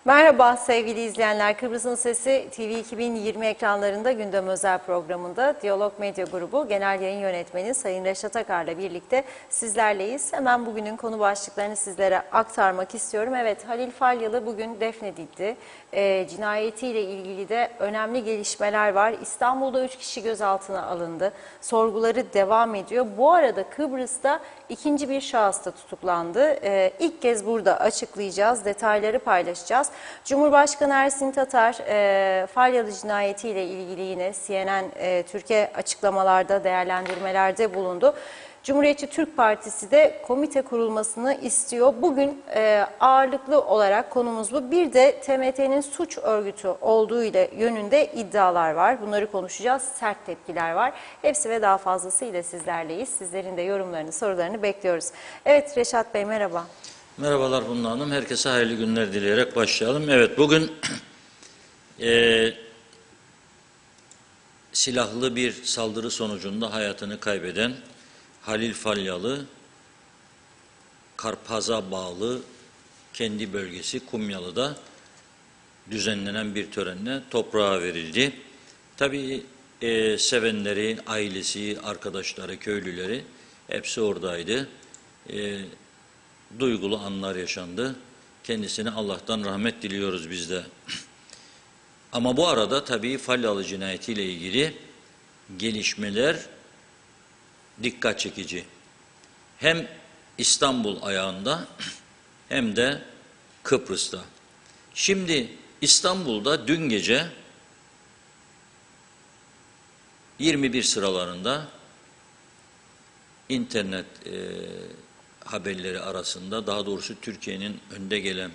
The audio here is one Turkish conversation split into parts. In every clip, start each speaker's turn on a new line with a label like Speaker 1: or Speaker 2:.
Speaker 1: Merhaba sevgili izleyenler. Kıbrıs'ın Sesi TV 2020 ekranlarında gündem özel programında Diyalog Medya Grubu Genel Yayın Yönetmeni Sayın Reşat Akar'la birlikte sizlerleyiz. Hemen bugünün konu başlıklarını sizlere aktarmak istiyorum. Evet, Halil Falyalı bugün defnedildi. Cinayetiyle ilgili de önemli gelişmeler var. İstanbul'da 3 kişi gözaltına alındı. Sorguları devam ediyor. Bu arada Kıbrıs'ta ikinci bir şahıs da tutuklandı. İlk kez burada açıklayacağız, detayları paylaşacağız. Cumhurbaşkanı Ersin Tatar, Falyalı cinayetiyle ilgili yine CNN Türkiye açıklamalarda, değerlendirmelerde bulundu. Cumhuriyetçi Türk Partisi de komite kurulmasını istiyor. Bugün ağırlıklı olarak konumuz bu. Bir de TMT'nin suç örgütü olduğu ile yönünde iddialar var. Bunları konuşacağız. Sert tepkiler var. Hepsi ve daha fazlasıyla sizlerleyiz. Sizlerin de yorumlarını, sorularını bekliyoruz. Evet Reşat Bey, merhaba.
Speaker 2: Merhabalar Funda Hanım. Herkese hayırlı günler dileyerek başlayalım. Evet, bugün silahlı bir saldırı sonucunda hayatını kaybeden Halil Falyalı, Karpaz'a bağlı kendi bölgesi Kumyalı'da düzenlenen bir törenle toprağa verildi. Tabii sevenleri, ailesi, arkadaşları, köylüleri hepsi oradaydı. Duygulu anlar yaşandı. Kendisine Allah'tan rahmet diliyoruz biz de. Ama bu arada tabii Falyalı cinayetiyle ilgili gelişmeler dikkat çekici. Hem İstanbul ayağında hem de Kıbrıs'ta. Şimdi İstanbul'da dün gece 21 sıralarında internet haberleri arasında, daha doğrusu Türkiye'nin önde gelen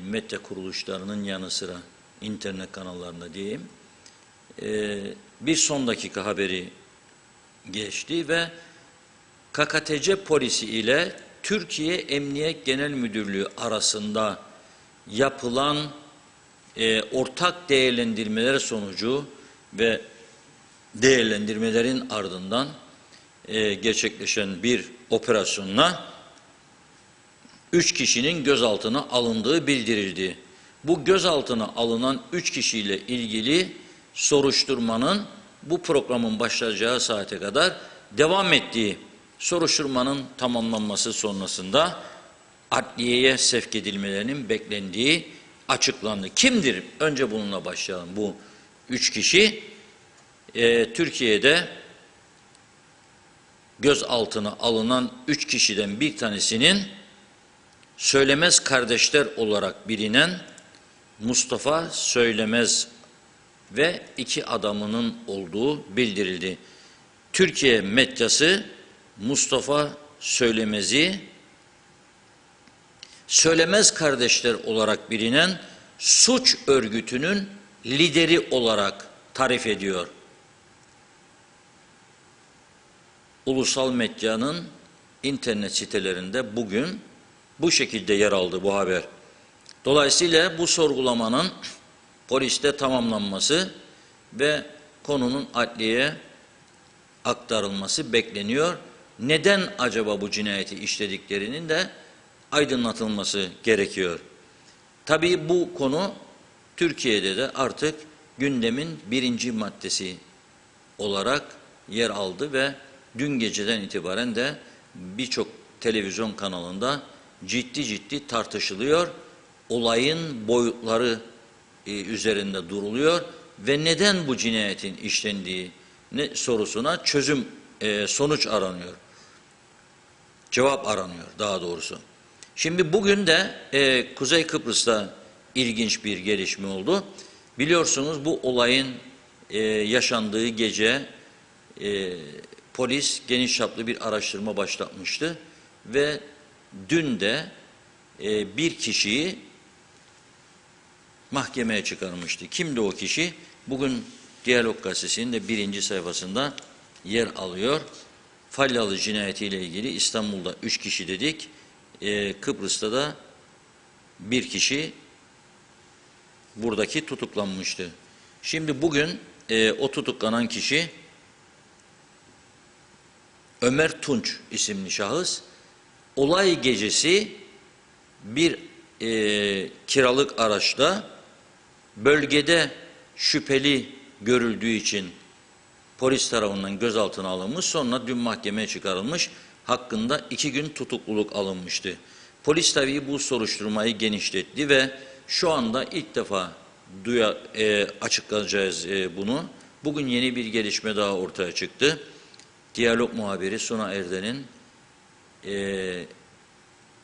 Speaker 2: medya kuruluşlarının yanı sıra internet kanallarında diyeyim, bir son dakika haberi geçti ve KKTC polisi ile Türkiye Emniyet Genel Müdürlüğü arasında yapılan ortak değerlendirmeler sonucu ve değerlendirmelerin ardından gerçekleşen bir operasyonla 3 kişinin gözaltına alındığı bildirildi. Bu gözaltına alınan 3 kişiyle ilgili soruşturmanın bu programın başlayacağı saate kadar devam ettiği, soruşturmanın tamamlanması sonrasında adliyeye sevk edilmelerinin beklendiği açıklandı. Kimdir? Önce bununla başlayalım. Bu 3 kişi Türkiye'de gözaltına alınan 3 kişiden bir tanesinin Söylemez kardeşler olarak bilinen Mustafa Söylemez ve 2 adamının olduğu bildirildi. Türkiye medyası Mustafa Söylemez'i Söylemez kardeşler olarak bilinen suç örgütünün lideri olarak tarif ediyor. Ulusal medyanın internet sitelerinde bugün bu şekilde yer aldı bu haber. Dolayısıyla bu sorgulamanın poliste tamamlanması ve konunun adliyeye aktarılması bekleniyor. Neden acaba bu cinayeti işlediklerinin de aydınlatılması gerekiyor. Tabii bu konu Türkiye'de de artık gündemin birinci maddesi olarak yer aldı ve dün geceden itibaren de birçok televizyon kanalında ciddi tartışılıyor. Olayın boyutları üzerinde duruluyor ve neden bu cinayetin işlendiği sorusuna sonuç aranıyor. Cevap aranıyor daha doğrusu. Şimdi bugün de Kuzey Kıbrıs'ta ilginç bir gelişme oldu. Biliyorsunuz bu olayın yaşandığı gece polis geniş çaplı bir araştırma başlatmıştı ve dün de bir kişiyi mahkemeye çıkarmıştı. Kimdi o kişi? Bugün Diyalog Gazetesi'nin de 1. sayfasında yer alıyor. Falyalı cinayetiyle ilgili İstanbul'da 3 kişi dedik. Kıbrıs'ta da 1 kişi buradaki tutuklanmıştı. Şimdi bugün o tutuklanan kişi Ömer Tunç isimli şahıs olay gecesi bir kiralık araçla bölgede şüpheli görüldüğü için polis tarafından gözaltına alınmış, sonra dün mahkemeye çıkarılmış, hakkında 2 gün tutukluluk alınmıştı. Polis tabii bu soruşturmayı genişletti ve şu anda ilk defa açıklayacağız bunu. Bugün yeni bir gelişme daha ortaya çıktı. Diyalog muhabiri Suna Erden'in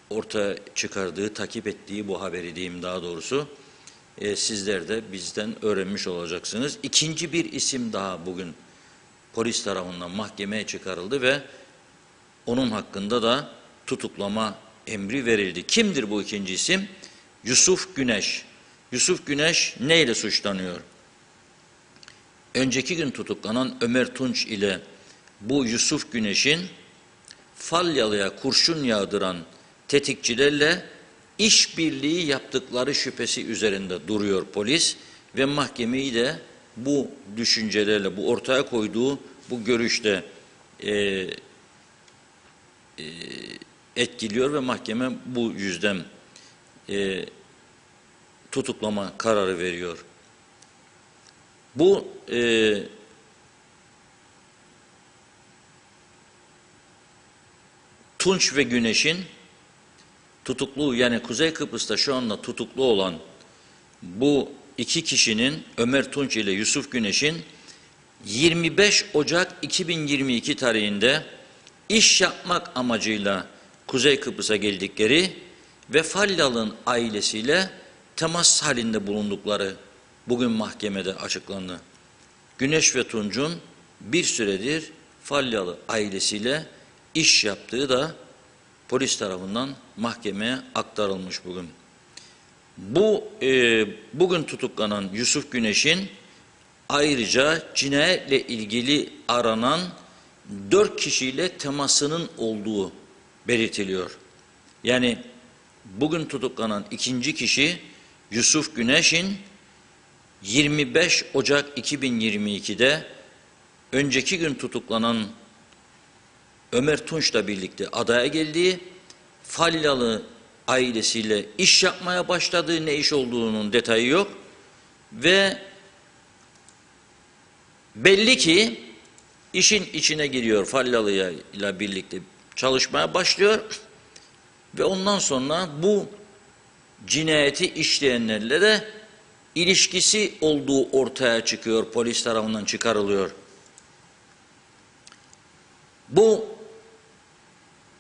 Speaker 2: ortaya çıkardığı, takip ettiği bu haberi diyeyim daha doğrusu. Sizler de bizden öğrenmiş olacaksınız. İkinci bir isim daha bugün polis tarafından mahkemeye çıkarıldı ve onun hakkında da tutuklama emri verildi. Kimdir bu ikinci isim? Yusuf Güneş. Yusuf Güneş neyle suçlanıyor? Önceki gün tutuklanan Ömer Tunç ile bu Yusuf Güneş'in Falyalı'ya kurşun yağdıran tetikçilerle işbirliği yaptıkları şüphesi üzerinde duruyor polis ve mahkemeyi de bu düşüncelerle, bu ortaya koyduğu bu görüşle etkiliyor ve mahkeme bu yüzden tutuklama kararı veriyor. Bu Tunç ve Güneş'in tutuklu, yani Kuzey Kıbrıs'ta şu anda tutuklu olan bu iki kişinin, Ömer Tunç ile Yusuf Güneş'in 25 Ocak 2022 tarihinde iş yapmak amacıyla Kuzey Kıbrıs'a geldikleri ve Falyalı'nın ailesiyle temas halinde bulundukları bugün mahkemede açıklandı. Güneş ve Tunç'un bir süredir Falyalı ailesiyle iş yaptığı da polis tarafından mahkemeye aktarılmış bugün. Bugün tutuklanan Yusuf Güneş'in ayrıca cinayetle ilgili aranan 4 kişiyle temasının olduğu belirtiliyor. Yani bugün tutuklanan ikinci kişi Yusuf Güneş'in 25 Ocak 2022'de önceki gün tutuklanan Ömer Tunç'la birlikte adaya geldiği, Falyalı ailesiyle iş yapmaya başladığı, ne iş olduğunun detayı yok ve belli ki işin içine giriyor, Falyalı'yla birlikte çalışmaya başlıyor ve ondan sonra bu cinayeti işleyenlerle de ilişkisi olduğu ortaya çıkıyor, polis tarafından çıkarılıyor. Bu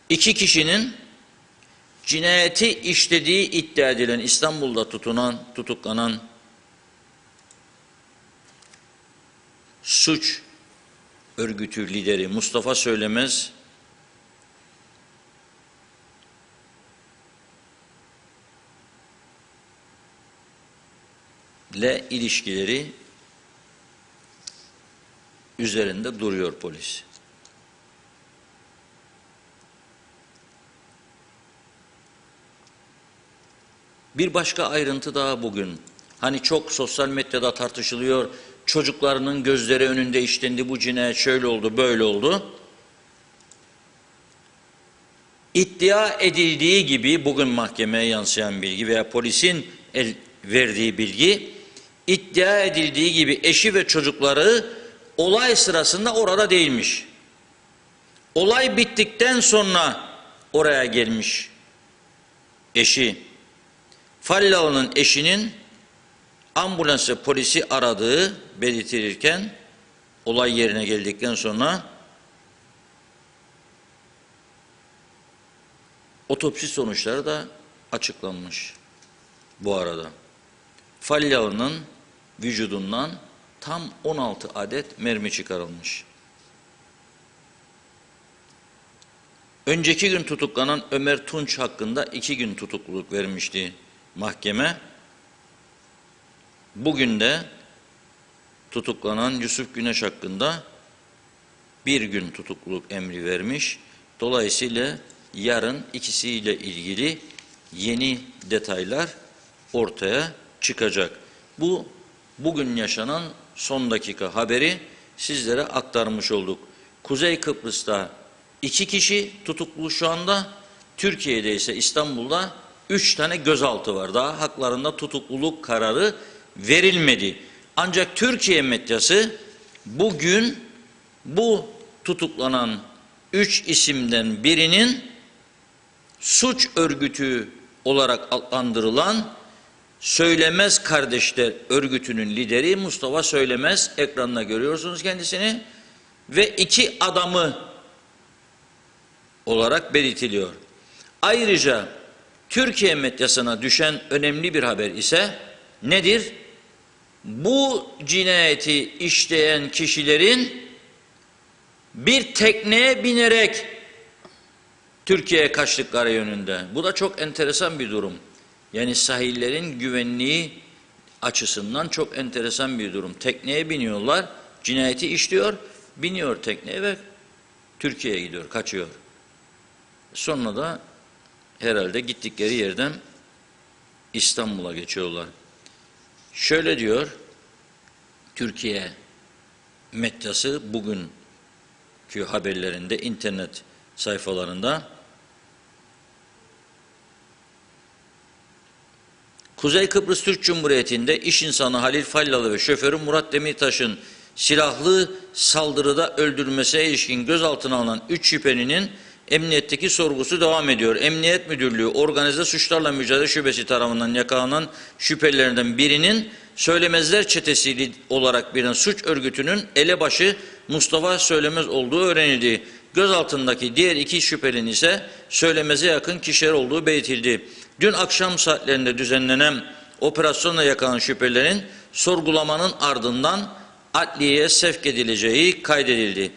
Speaker 2: iki kişinin cinayeti işlediği iddia edilen İstanbul'da tutuklanan suç örgütü lideri Mustafa Söylemez ile ilişkileri üzerinde duruyor polis. Bir başka ayrıntı daha bugün. Hani çok sosyal medyada tartışılıyor. Çocuklarının gözleri önünde işlendi, bu cinayet şöyle oldu, böyle oldu. İddia edildiği gibi bugün mahkemeye yansıyan bilgi veya polisin verdiği bilgi, iddia edildiği gibi eşi ve çocukları olay sırasında orada değilmiş. Olay bittikten sonra oraya gelmiş eşi. Falyalı'nın eşinin ambulans ve polisi aradığı belirtilirken olay yerine geldikten sonra otopsi sonuçları da açıklanmış bu arada. Falyalı'nın vücudundan tam 16 adet mermi çıkarılmış. Önceki gün tutuklanan Ömer Tunç hakkında 2 gün tutukluluk vermişti mahkeme. Bugün de tutuklanan Yusuf Güneş hakkında 1 gün tutukluluk emri vermiş. Dolayısıyla yarın ikisiyle ilgili yeni detaylar ortaya çıkacak. Bugün yaşanan son dakika haberi sizlere aktarmış olduk. Kuzey Kıbrıs'ta 2 kişi tutuklu şu anda, Türkiye'de ise İstanbul'da 3 tane gözaltı var. Daha haklarında tutukluluk kararı verilmedi. Ancak Türkiye medyası bugün bu tutuklanan 3 isimden birinin suç örgütü olarak adlandırılan Söylemez Kardeşler örgütünün lideri Mustafa Söylemez, ekranda görüyorsunuz kendisini, ve 2 adamı olarak belirtiliyor. Ayrıca Türkiye medyasına düşen önemli bir haber ise nedir? Bu cinayeti işleyen kişilerin bir tekneye binerek Türkiye'ye kaçtıkları yönünde. Bu da çok enteresan bir durum. Yani sahillerin güvenliği açısından çok enteresan bir durum. Tekneye biniyorlar, cinayeti işliyor, biniyor tekneye ve Türkiye'ye gidiyor, kaçıyor. Sonra da herhalde gittikleri yerden İstanbul'a geçiyorlar. Şöyle diyor Türkiye medyası bugünkü haberlerinde, internet sayfalarında: Kuzey Kıbrıs Türk Cumhuriyeti'nde iş insanı Halil Fallalı ve şoförü Murat Demirtaş'ın silahlı saldırıda öldürülmesine ilişkin gözaltına alınan 3 şüphelinin emniyetteki sorgusu devam ediyor. Emniyet Müdürlüğü Organize Suçlarla Mücadele Şubesi tarafından yakalanan şüphelilerden birinin Söylemezler Çetesi olarak bilinen suç örgütünün elebaşı Mustafa Söylemez olduğu öğrenildi. Gözaltındaki diğer 2 şüphelinin ise Söylemez'e yakın kişiler olduğu belirtildi. Dün akşam saatlerinde düzenlenen operasyonla yakalanan şüphelilerin sorgulamanın ardından adliyeye sevk edileceği kaydedildi.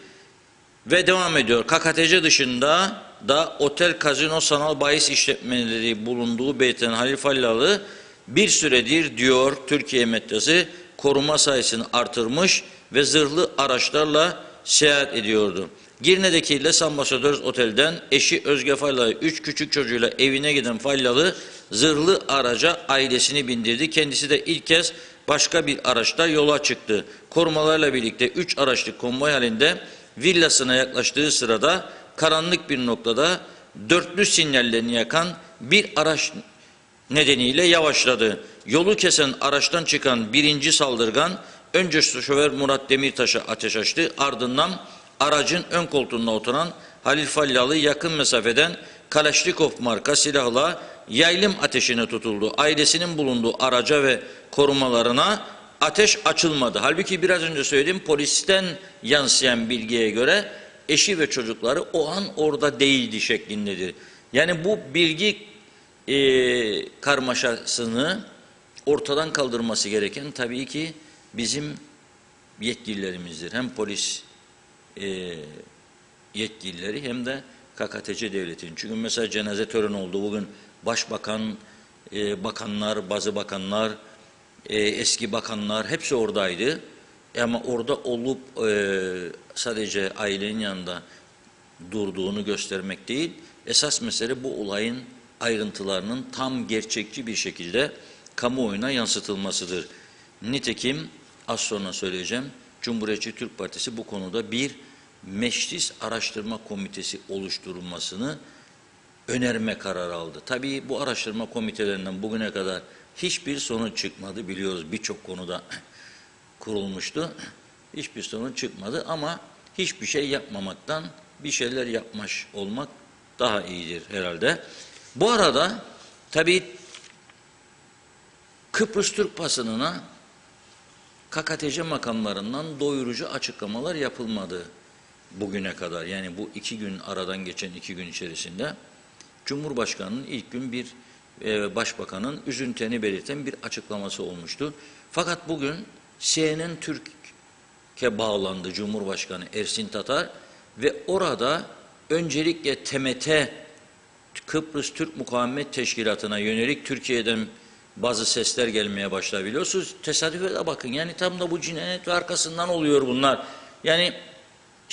Speaker 2: Ve devam ediyor. KKTC dışında da otel, kazino, sanal bahis işletmeleri bulunduğu belirtilen Halil Fallalı bir süredir, diyor Türkiye medyası, koruma sayısını artırmış ve zırhlı araçlarla seyahat ediyordu. Girne'deki Les Ambassadeurs Otel'den eşi Özge Fallalı 3 küçük çocuğuyla evine giden Fallalı zırhlı araca ailesini bindirdi. Kendisi de ilk kez başka bir araçta yola çıktı. Korumalarla birlikte 3 araçlı konvoy halinde villasına yaklaştığı sırada karanlık bir noktada dörtlü sinyallerini yakan bir araç nedeniyle yavaşladı. Yolu kesen araçtan çıkan birinci saldırgan önce şoför Murat Demirtaş'a ateş açtı. Ardından aracın ön koltuğunda oturan Halil Fallalı yakın mesafeden Kalaşnikov marka silahla yaylım ateşine tutuldu. Ailesinin bulunduğu araca ve korumalarına ateş açılmadı. Halbuki biraz önce söylediğim polisten yansıyan bilgiye göre eşi ve çocukları o an orada değildi şeklindedir. Yani bu bilgi karmaşasını ortadan kaldırması gereken tabii ki bizim yetkililerimizdir. Hem polis yetkilileri hem de KKTC devletinin. Çünkü mesela cenaze töreni oldu. Bugün başbakan, bakanlar, bazı bakanlar, eski bakanlar hepsi oradaydı. Ama orada olup sadece ailenin yanında durduğunu göstermek değil, esas mesele bu olayın ayrıntılarının tam gerçekçi bir şekilde kamuoyuna yansıtılmasıdır. Nitekim az sonra söyleyeceğim, Cumhuriyetçi Türk Partisi bu konuda bir meclis araştırma komitesi oluşturulmasını önerme kararı aldı. Tabii bu araştırma komitelerinden bugüne kadar hiçbir sonuç çıkmadı, biliyoruz, birçok konuda kurulmuştu. Hiçbir sonuç çıkmadı ama hiçbir şey yapmamaktan bir şeyler yapmış olmak daha iyidir herhalde. Bu arada tabii Kıbrıs Türk basınına KKTC makamlarından doyurucu açıklamalar yapılmadı bugüne kadar. Yani bu 2 gün, aradan geçen 2 gün içerisinde Cumhurbaşkanı'nın ilk gün bir başbakanın üzüntülerini belirten bir açıklaması olmuştu. Fakat bugün CNN Türk'e bağlandı Cumhurbaşkanı Ersin Tatar ve orada öncelikle TMT, Kıbrıs Türk Mukavemet Teşkilatı'na yönelik Türkiye'den bazı sesler gelmeye başladı, biliyorsunuz. Tesadüfe de bakın, yani tam da bu cinayet ve arkasından oluyor bunlar. Yani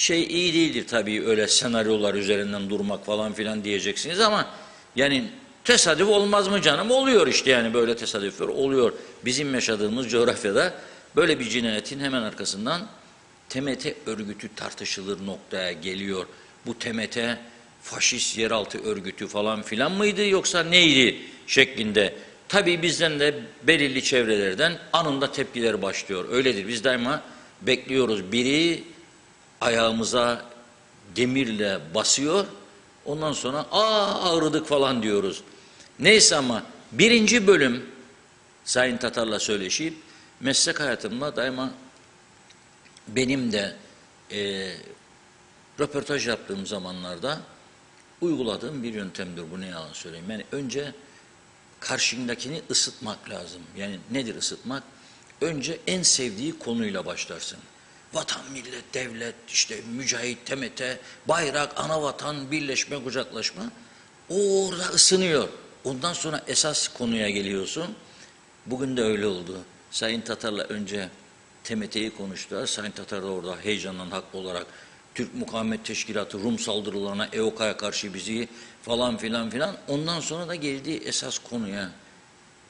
Speaker 2: iyi değildir tabii öyle senaryolar üzerinden durmak falan filan diyeceksiniz ama yani tesadüf olmaz mı canım? Oluyor işte, yani böyle tesadüfler oluyor. Bizim yaşadığımız coğrafyada böyle bir cinayetin hemen arkasından TMT örgütü tartışılır noktaya geliyor. Bu TMT faşist yeraltı örgütü falan filan mıydı yoksa neydi şeklinde. Tabii bizden de belirli çevrelerden anında tepkiler başlıyor. Öyledir. Biz daima bekliyoruz. Biri ayağımıza demirle basıyor. Ondan sonra ağrıdık falan diyoruz. Neyse ama birinci bölüm Sayın Tatar'la söyleşip meslek hayatımda daima benim de röportaj yaptığım zamanlarda uyguladığım bir yöntemdir. Bu ne yalan söyleyeyim. Yani önce karşındakini ısıtmak lazım. Yani nedir ısıtmak? Önce en sevdiği konuyla başlarsın. Vatan, millet, devlet, işte mücahit, TMT, bayrak, ana vatan, birleşme, kucaklaşma. O orada ısınıyor. Ondan sonra esas konuya geliyorsun. Bugün de öyle oldu. Sayın Tatar'la önce TMT'yi konuştular. Sayın Tatar da orada heyecandan haklı olarak Türk Mukavemet Teşkilatı, Rum saldırılarına, EOKA'ya karşı bizi falan filan filan. Ondan sonra da geldiği esas konuya,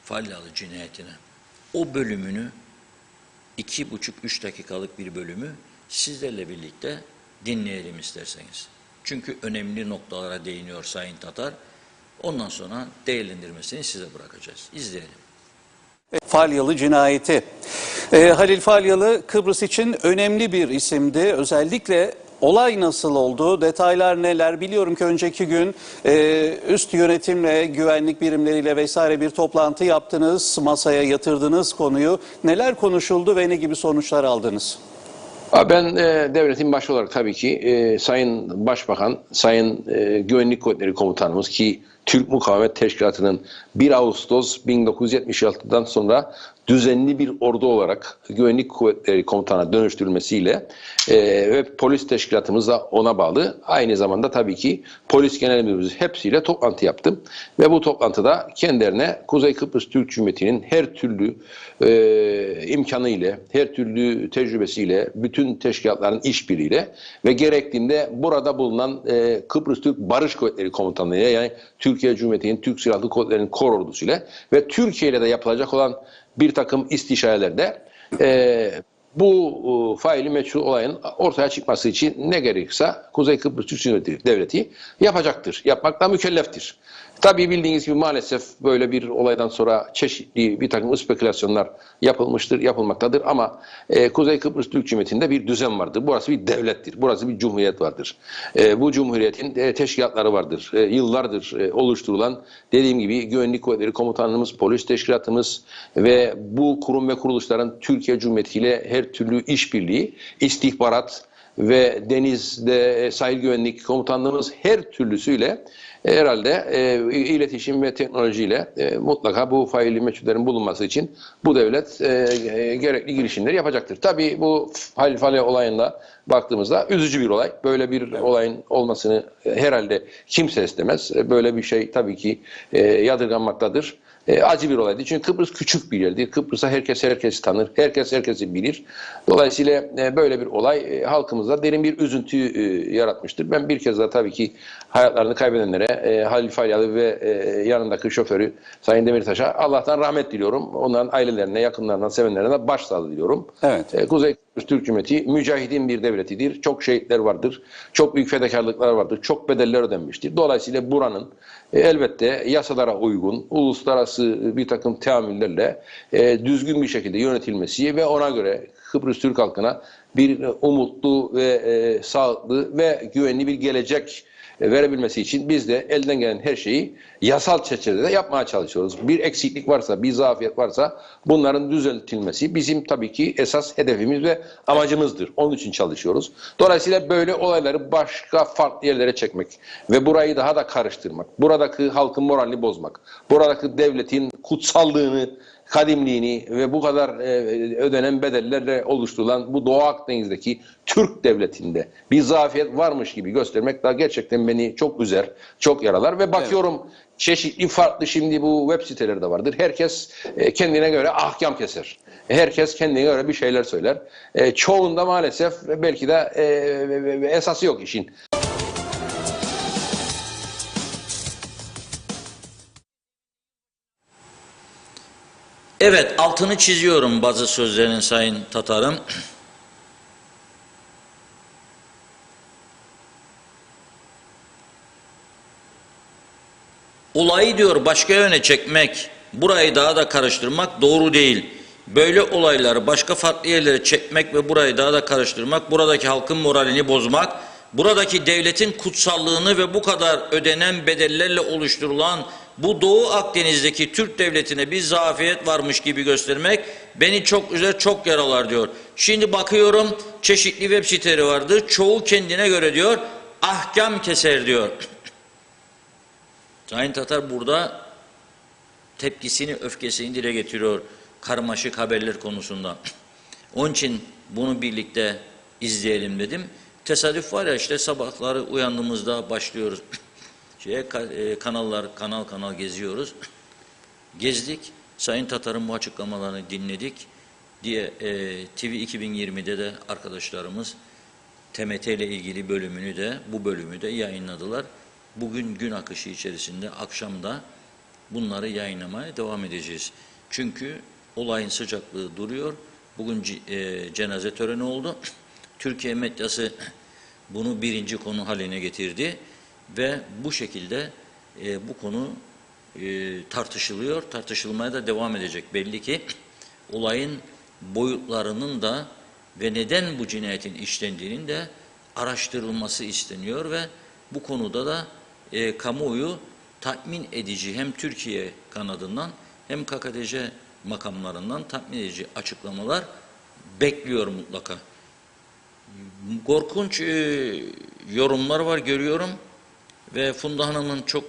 Speaker 2: Falyalı cinayetine. O bölümünü 2,5-3 dakikalık bir bölümü sizlerle birlikte dinleyelim isterseniz. Çünkü önemli noktalara değiniyor Sayın Tatar. Ondan sonra değerlendirmesini size bırakacağız. İzleyelim.
Speaker 3: Falyalı cinayeti. Halil Falyalı Kıbrıs için önemli bir isimdi. Özellikle olay nasıl oldu, detaylar neler? Biliyorum ki önceki gün üst yönetimle, güvenlik birimleriyle vesaire bir toplantı yaptınız, masaya yatırdınız konuyu. Neler konuşuldu ve ne gibi sonuçlar aldınız?
Speaker 4: Ben devletin başı olarak tabii ki Sayın Başbakan, Sayın Güvenlik Kuvvetleri Komutanımız ki Türk Mukavemet Teşkilatı'nın 1 Ağustos 1976'dan sonra düzenli bir ordu olarak Güvenlik Kuvvetleri Komutanı'na dönüştürülmesiyle ve polis teşkilatımız da ona bağlı. Aynı zamanda tabii ki polis genel müdürümüz hepsiyle toplantı yaptım. Ve bu toplantıda kendilerine Kuzey Kıbrıs Türk Cumhuriyeti'nin her türlü imkanı ile, her türlü tecrübesiyle, bütün teşkilatların işbirliğiyle ve gerektiğinde burada bulunan Kıbrıs Türk Barış Kuvvetleri Komutanlığı'ya yani Türkiye Cumhuriyeti'nin Türk Silahlı Kuvvetleri'nin kor ordusuyla ve Türkiye ile de yapılacak olan bir takım istişarelerde bu faili meçhul olayın ortaya çıkması için ne gerekirse Kuzey Kıbrıs Türk Cumhuriyeti Devleti yapacaktır. Yapmakla mükelleftir. Tabii bildiğiniz gibi maalesef böyle bir olaydan sonra çeşitli bir takım spekülasyonlar yapılmıştır, yapılmaktadır ama Kuzey Kıbrıs Türk Cumhuriyeti'nde bir düzen vardır. Burası bir devlettir, burası bir cumhuriyet vardır. Bu cumhuriyetin teşkilatları vardır. Yıllardır oluşturulan dediğim gibi Güvenlik Kuvvetleri Komutanlığımız, polis teşkilatımız ve bu kurum ve kuruluşların Türkiye Cumhuriyeti ile her türlü işbirliği, istihbarat ve denizde sahil güvenlik komutanlığımız her türlüsüyle herhalde iletişim ve teknolojiyle mutlaka bu faili meçhullerin bulunması için bu devlet gerekli girişimleri yapacaktır. Tabii bu Halil Falyalı olayında baktığımızda üzücü bir olay. Böyle bir olayın olmasını herhalde kimse istemez. Böyle bir şey tabii ki yadırganmaktadır. Acı bir olaydı. Çünkü Kıbrıs küçük bir yerdi. Kıbrıs'a herkes herkesi tanır. Herkes herkesi bilir. Dolayısıyla böyle bir olay halkımızda derin bir üzüntü yaratmıştır. Ben bir kez daha tabii ki hayatlarını kaybedenlere Halil Falyalı ve yanındaki şoförü Sayın Demirtaş'a Allah'tan rahmet diliyorum. Onların ailelerine, yakınlarına, sevenlerine başsağlığı diliyorum.
Speaker 3: Evet.
Speaker 4: Kuzey Kıbrıs Türk Cumhuriyeti mücahidin bir devletidir. Çok şehitler vardır. Çok büyük fedakarlıklar vardır. Çok bedeller ödenmiştir. Dolayısıyla buranın elbette yasalara uygun, uluslararası bir takım teamüllerle düzgün bir şekilde yönetilmesi ve ona göre Kıbrıs Türk halkına bir umutlu ve sağlıklı ve güvenli bir gelecek verebilmesi için biz de elden gelen her şeyi yasal çerçevede yapmaya çalışıyoruz. Bir eksiklik varsa, bir zafiyet varsa bunların düzeltilmesi bizim tabii ki esas hedefimiz ve amacımızdır. Onun için çalışıyoruz. Dolayısıyla böyle olayları başka farklı yerlere çekmek ve burayı daha da karıştırmak, buradaki halkın moralini bozmak, buradaki devletin kutsallığını, kadimliğini ve bu kadar ödenen bedellerle oluşturulan bu Doğu Akdeniz'deki Türk devletinde bir zafiyet varmış gibi göstermek daha gerçekten beni çok üzer, çok yaralar ve bakıyorum çeşitli farklı şimdi bu web siteleri de vardır. Herkes kendine göre ahkam keser. Herkes kendine göre bir şeyler söyler. Çoğunda maalesef belki de esası yok işin.
Speaker 2: Evet, altını çiziyorum bazı sözlerinin Sayın Tatar'ım. Olayı diyor başka yöne çekmek, burayı daha da karıştırmak doğru değil. Böyle olayları başka farklı yerlere çekmek ve burayı daha da karıştırmak, buradaki halkın moralini bozmak, buradaki devletin kutsallığını ve bu kadar ödenen bedellerle oluşturulan bu Doğu Akdeniz'deki Türk devletine bir zafiyet varmış gibi göstermek beni çok üzer, çok yaralar diyor. Şimdi bakıyorum çeşitli web siteleri vardır. Çoğu kendine göre diyor ahkam keser diyor. Sayın Tatar burada tepkisini, öfkesini dile getiriyor karmaşık haberler konusunda. Onun için bunu birlikte izleyelim dedim. Tesadüf var ya işte sabahları uyandığımızda başlıyoruz. Kanal kanal geziyoruz. Gezdik. Sayın Tatar'ın bu açıklamalarını dinledik diye TV 2020'de de arkadaşlarımız TMT ile ilgili bu bölümü de yayınladılar. Bugün gün akışı içerisinde akşamda bunları yayınlamaya devam edeceğiz. Çünkü olayın sıcaklığı duruyor. Bugün cenaze töreni oldu. Türkiye medyası bunu birinci konu haline getirdi ve bu şekilde bu konu tartışılıyor. Tartışılmaya da devam edecek. Belli ki olayın boyutlarının da ve neden bu cinayetin işlendiğinin de araştırılması isteniyor ve bu konuda da kamuoyu tatmin edici hem Türkiye kanadından hem KKTC makamlarından tatmin edici açıklamalar bekliyor mutlaka. Korkunç yorumlar var görüyorum ve Funda Hanım'ın çok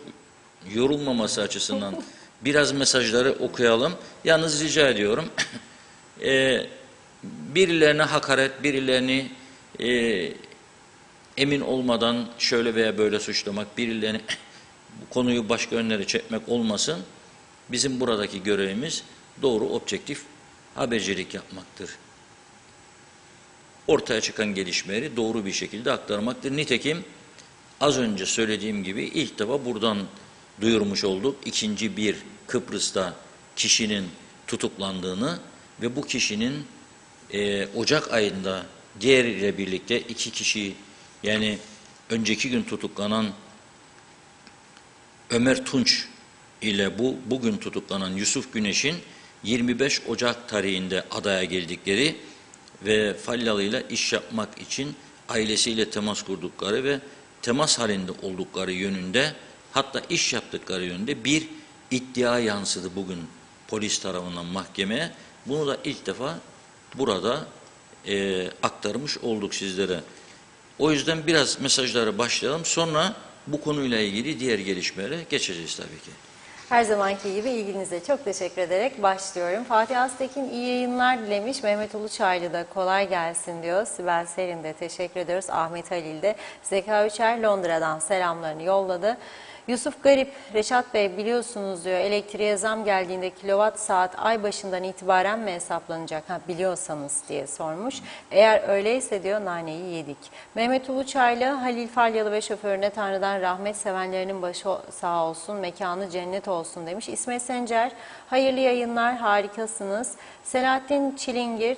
Speaker 2: yorulmaması açısından biraz mesajları okuyalım. Yalnız rica ediyorum birilerine hakaret, birilerini emin olmadan şöyle veya böyle suçlamak, birilerini bu konuyu başka yönlere çekmek olmasın. Bizim buradaki görevimiz doğru, objektif habercilik yapmaktır. Ortaya çıkan gelişmeleri doğru bir şekilde aktarmaktır. Nitekim az önce söylediğim gibi ilk defa buradan duyurmuş olduk. İkinci bir Kıbrıs'ta kişinin tutuklandığını ve bu kişinin Ocak ayında diğeriyle birlikte 2 kişi yani önceki gün tutuklanan Ömer Tunç ile bugün tutuklanan Yusuf Güneş'in 25 Ocak tarihinde adaya geldikleri ve Falyalı ile iş yapmak için ailesiyle temas kurdukları ve temas halinde oldukları yönünde hatta iş yaptıkları yönünde bir iddia yansıdı bugün polis tarafından mahkemeye. Bunu da ilk defa burada aktarmış olduk sizlere. O yüzden biraz mesajlara başlayalım. Sonra bu konuyla ilgili diğer gelişmelere geçeceğiz tabii ki.
Speaker 1: Her zamanki gibi ilginize çok teşekkür ederek başlıyorum. Fatih Aztekin iyi yayınlar dilemiş. Mehmet Uluçaylı da kolay gelsin diyor. Sibel Serin de teşekkür ediyoruz. Ahmet Halil de Zeka Üçer Londra'dan selamlarını yolladı. Yusuf Garip, Reşat Bey biliyorsunuz diyor elektriğe zam geldiğinde kilowatt saat ay başından itibaren mi hesaplanacak? Biliyorsanız diye sormuş. Eğer öyleyse diyor naneyi yedik. Mehmet Uluçaylı, Halil Falyalı ve şoförüne Tanrı'dan rahmet sevenlerinin başı sağ olsun, mekanı cennet olsun demiş. İsmet Sencer, hayırlı yayınlar, harikasınız. Selahattin Çilingir,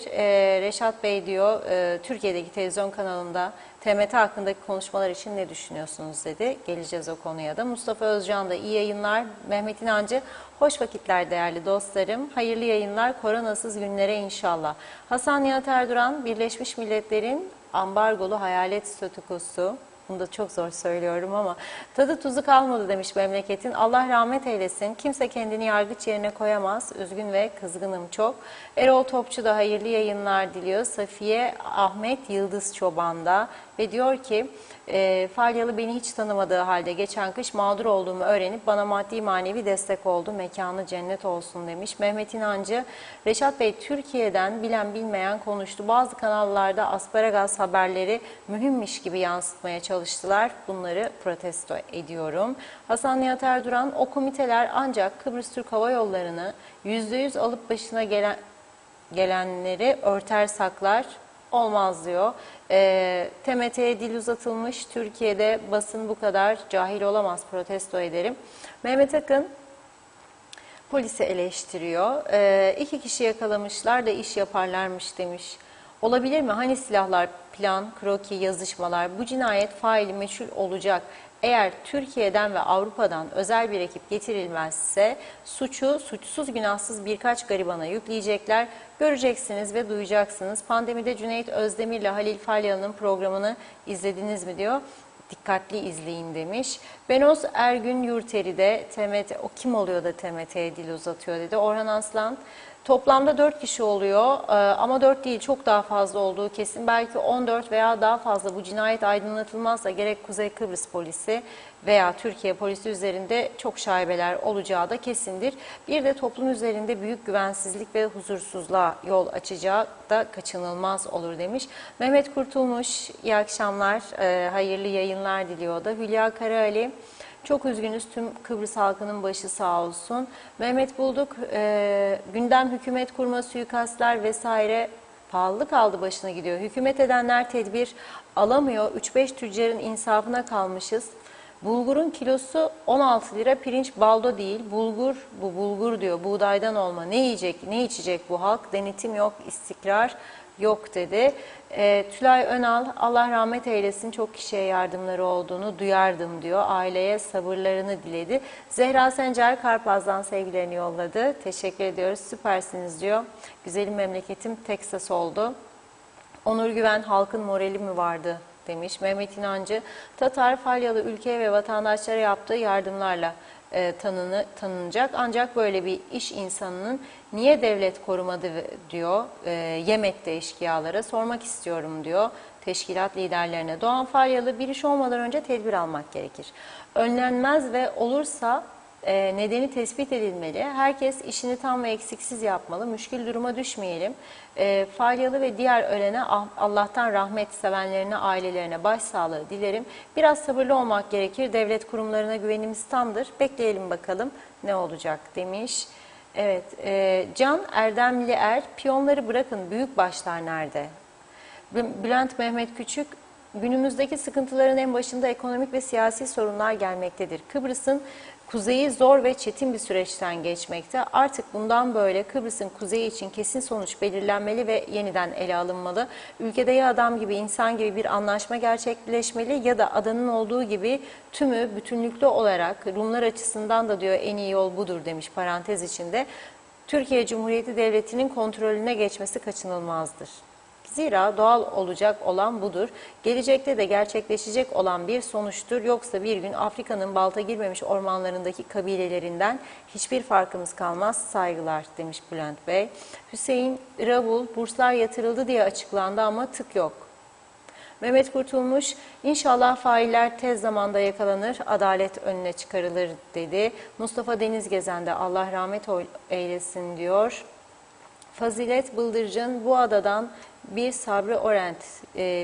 Speaker 1: Reşat Bey diyor Türkiye'deki televizyon kanalında TMT hakkındaki konuşmalar için ne düşünüyorsunuz dedi. Geleceğiz o konuya da. Mustafa Özcan da iyi yayınlar. Mehmet İnancı, hoş vakitler değerli dostlarım. Hayırlı yayınlar, koronasız günlere inşallah. Hasan Nihat Erduran, Birleşmiş Milletler'in ambargolu hayalet statükosu. Bunu da çok zor söylüyorum ama tadı tuzu kalmadı demiş memleketin. Allah rahmet eylesin. Kimse kendini yargıç yerine koyamaz. Üzgün ve kızgınım çok. Erol Topçu da hayırlı yayınlar diliyor. Safiye Ahmet Yıldız Çoban da ve diyor ki Falyalı beni hiç tanımadığı halde geçen kış mağdur olduğumu öğrenip bana maddi manevi destek oldu. Mekanı cennet olsun demiş. Mehmet İnancı, Reşat Bey Türkiye'den bilen bilmeyen konuştu. Bazı kanallarda asparagas haberleri mühimmiş gibi yansıtmaya çalıştılar. Bunları protesto ediyorum. Hasan Nihat Erduran, o komiteler ancak Kıbrıs Türk Hava Yolları'nı %100 alıp başına gelenleri örter saklar. Olmaz diyor. TMT'ye dil uzatılmış. Türkiye'de basın bu kadar cahil olamaz, protesto ederim. Mehmet Akın polisi eleştiriyor. 2 kişi yakalamışlar da iş yaparlarmış demiş. Olabilir mi? Hani silahlar, plan, kroki, yazışmalar, bu cinayet faili meçhul olacak. Eğer Türkiye'den ve Avrupa'dan özel bir ekip getirilmezse suçu suçsuz günahsız birkaç garibana yükleyecekler. Göreceksiniz ve duyacaksınız. Pandemide Cüneyt Özdemir ile Halil Falyalı'nın programını izlediniz mi diyor. Dikkatli izleyin demiş. Benoz Ergün Yurteri de TMT, o kim oluyor da TMT'ye dil uzatıyor dedi. Orhan Aslan, toplamda 4 kişi oluyor ama 4 değil, çok daha fazla olduğu kesin. Belki 14 veya daha fazla. Bu cinayet aydınlatılmazsa gerek Kuzey Kıbrıs polisi veya Türkiye polisi üzerinde çok şaibeler olacağı da kesindir. Bir de toplum üzerinde büyük güvensizlik ve huzursuzluğa yol açacağı da kaçınılmaz olur demiş. Mehmet Kurtulmuş, iyi akşamlar, hayırlı yayınlar diliyor da. Hülya Karaali, çok üzgünüz, tüm Kıbrıs halkının başı sağ olsun. Mehmet Bulduk, gündem hükümet kurma, suikastlar vesaire pahalılık aldı başına gidiyor. Hükümet edenler tedbir alamıyor. 3-5 tüccarın insafına kalmışız. Bulgurun kilosu 16 lira, pirinç baldo değil. Bulgur, bu bulgur diyor, buğdaydan olma. Ne yiyecek, ne içecek bu halk? Denetim yok, istikrar yok dedi. Tülay Önal, Allah rahmet eylesin, çok kişiye yardımları olduğunu duyardım diyor. Aileye sabırlarını diledi. Zehra Sencer Karpaz'dan sevgilerini yolladı. Teşekkür ediyoruz, süpersiniz diyor. Güzelim memleketim Teksas oldu. Onur Güven, halkın morali mi vardı demiş. Mehmet İnancı, Tatar Falyalı ülkeye ve vatandaşlara yaptığı yardımlarla tanınacak. Ancak böyle bir iş insanının niye devlet korumadı diyor. Yemek'te eşkıyalara sormak istiyorum diyor. Teşkilat liderlerine. Doğan Falyalı, bir iş olmadan önce tedbir almak gerekir. Önlenmez ve olursa nedeni tespit edilmeli. Herkes işini tam ve eksiksiz yapmalı. Müşkil duruma düşmeyelim. Falyalı ve diğer ölene Allah'tan rahmet, sevenlerine, ailelerine başsağlığı dilerim. Biraz sabırlı olmak gerekir. Devlet kurumlarına güvenimiz tamdır. Bekleyelim bakalım ne olacak demiş. Evet, Can Erdemli Er, piyonları bırakın, büyük başlar nerede? Bülent Mehmet Küçük, günümüzdeki sıkıntıların en başında ekonomik ve siyasi sorunlar gelmektedir. Kıbrıs'ın kuzeyi zor ve çetin bir süreçten geçmekte. Artık bundan böyle Kıbrıs'ın kuzeyi için kesin sonuç belirlenmeli ve yeniden ele alınmalı. Ülkede ya adam gibi, insan gibi bir anlaşma gerçekleşmeli ya da adanın olduğu gibi tümü bütünlüklü olarak, Rumlar açısından da diyor en iyi yol budur demiş parantez içinde. Türkiye Cumhuriyeti Devleti'nin kontrolüne geçmesi kaçınılmazdır. Zira doğal olacak olan budur. Gelecekte de gerçekleşecek olan bir sonuçtur. Yoksa bir gün Afrika'nın balta girmemiş ormanlarındaki kabilelerinden hiçbir farkımız kalmaz. Saygılar demiş Bülent Bey. Hüseyin Ravul, burslar yatırıldı diye açıklandı ama tık yok. Mehmet Kurtulmuş, inşallah failler tez zamanda yakalanır, adalet önüne çıkarılır dedi. Mustafa Denizgezen de Allah rahmet eylesin diyor. Fazilet Bıldırcın, bu adadan bir Sabri Orent,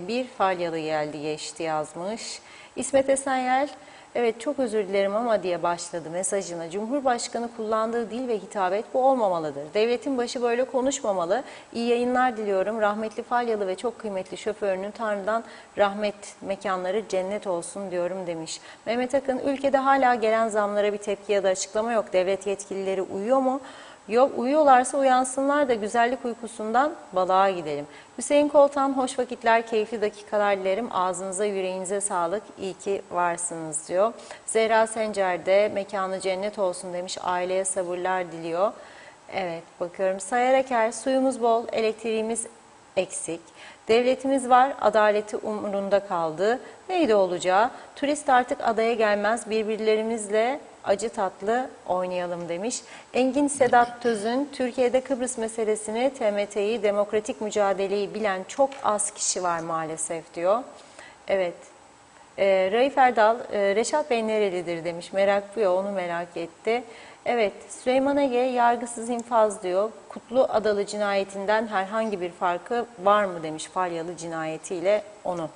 Speaker 1: bir Falyalı geldi geçti yazmış. İsmet Esenyel, evet çok özür dilerim ama diye başladı mesajına. Cumhurbaşkanı kullandığı dil ve hitabet bu olmamalıdır. Devletin başı böyle konuşmamalı. İyi yayınlar diliyorum. Rahmetli Falyalı ve çok kıymetli şoförünün Tanrı'dan rahmet, mekanları cennet olsun diyorum demiş. Mehmet Akın, ülkede hala gelen zamlara bir tepki ya da açıklama yok. Devlet yetkilileri uyuyor mu? Yok, uyuyorlarsa uyansınlar da güzellik uykusundan balığa gidelim. Hüseyin Koltan, hoş vakitler, keyifli dakikalar dilerim. Ağzınıza, yüreğinize sağlık. İyi ki varsınız diyor. Zehra Sencer de mekanı cennet olsun demiş. Aileye sabırlar diliyor. Evet, bakıyorum. Sayar Eker, suyumuz bol, elektriğimiz eksik. Devletimiz var, adaleti umurunda kaldı. Neydi olacağı? Turist artık adaya gelmez, birbirlerimizle acı tatlı oynayalım demiş. Engin Sedat Tözün, Türkiye'de Kıbrıs meselesini, TMT'yi, demokratik mücadeleyi bilen çok az kişi var maalesef diyor. Evet. Raif Erdal, Reşat Bey nerelidir demiş. Meraklıyor, onu merak etti. Evet, Süleyman Ege, yargısız infaz diyor. Kutlu Adalı cinayetinden herhangi bir farkı var mı demiş. Falyalı cinayetiyle onu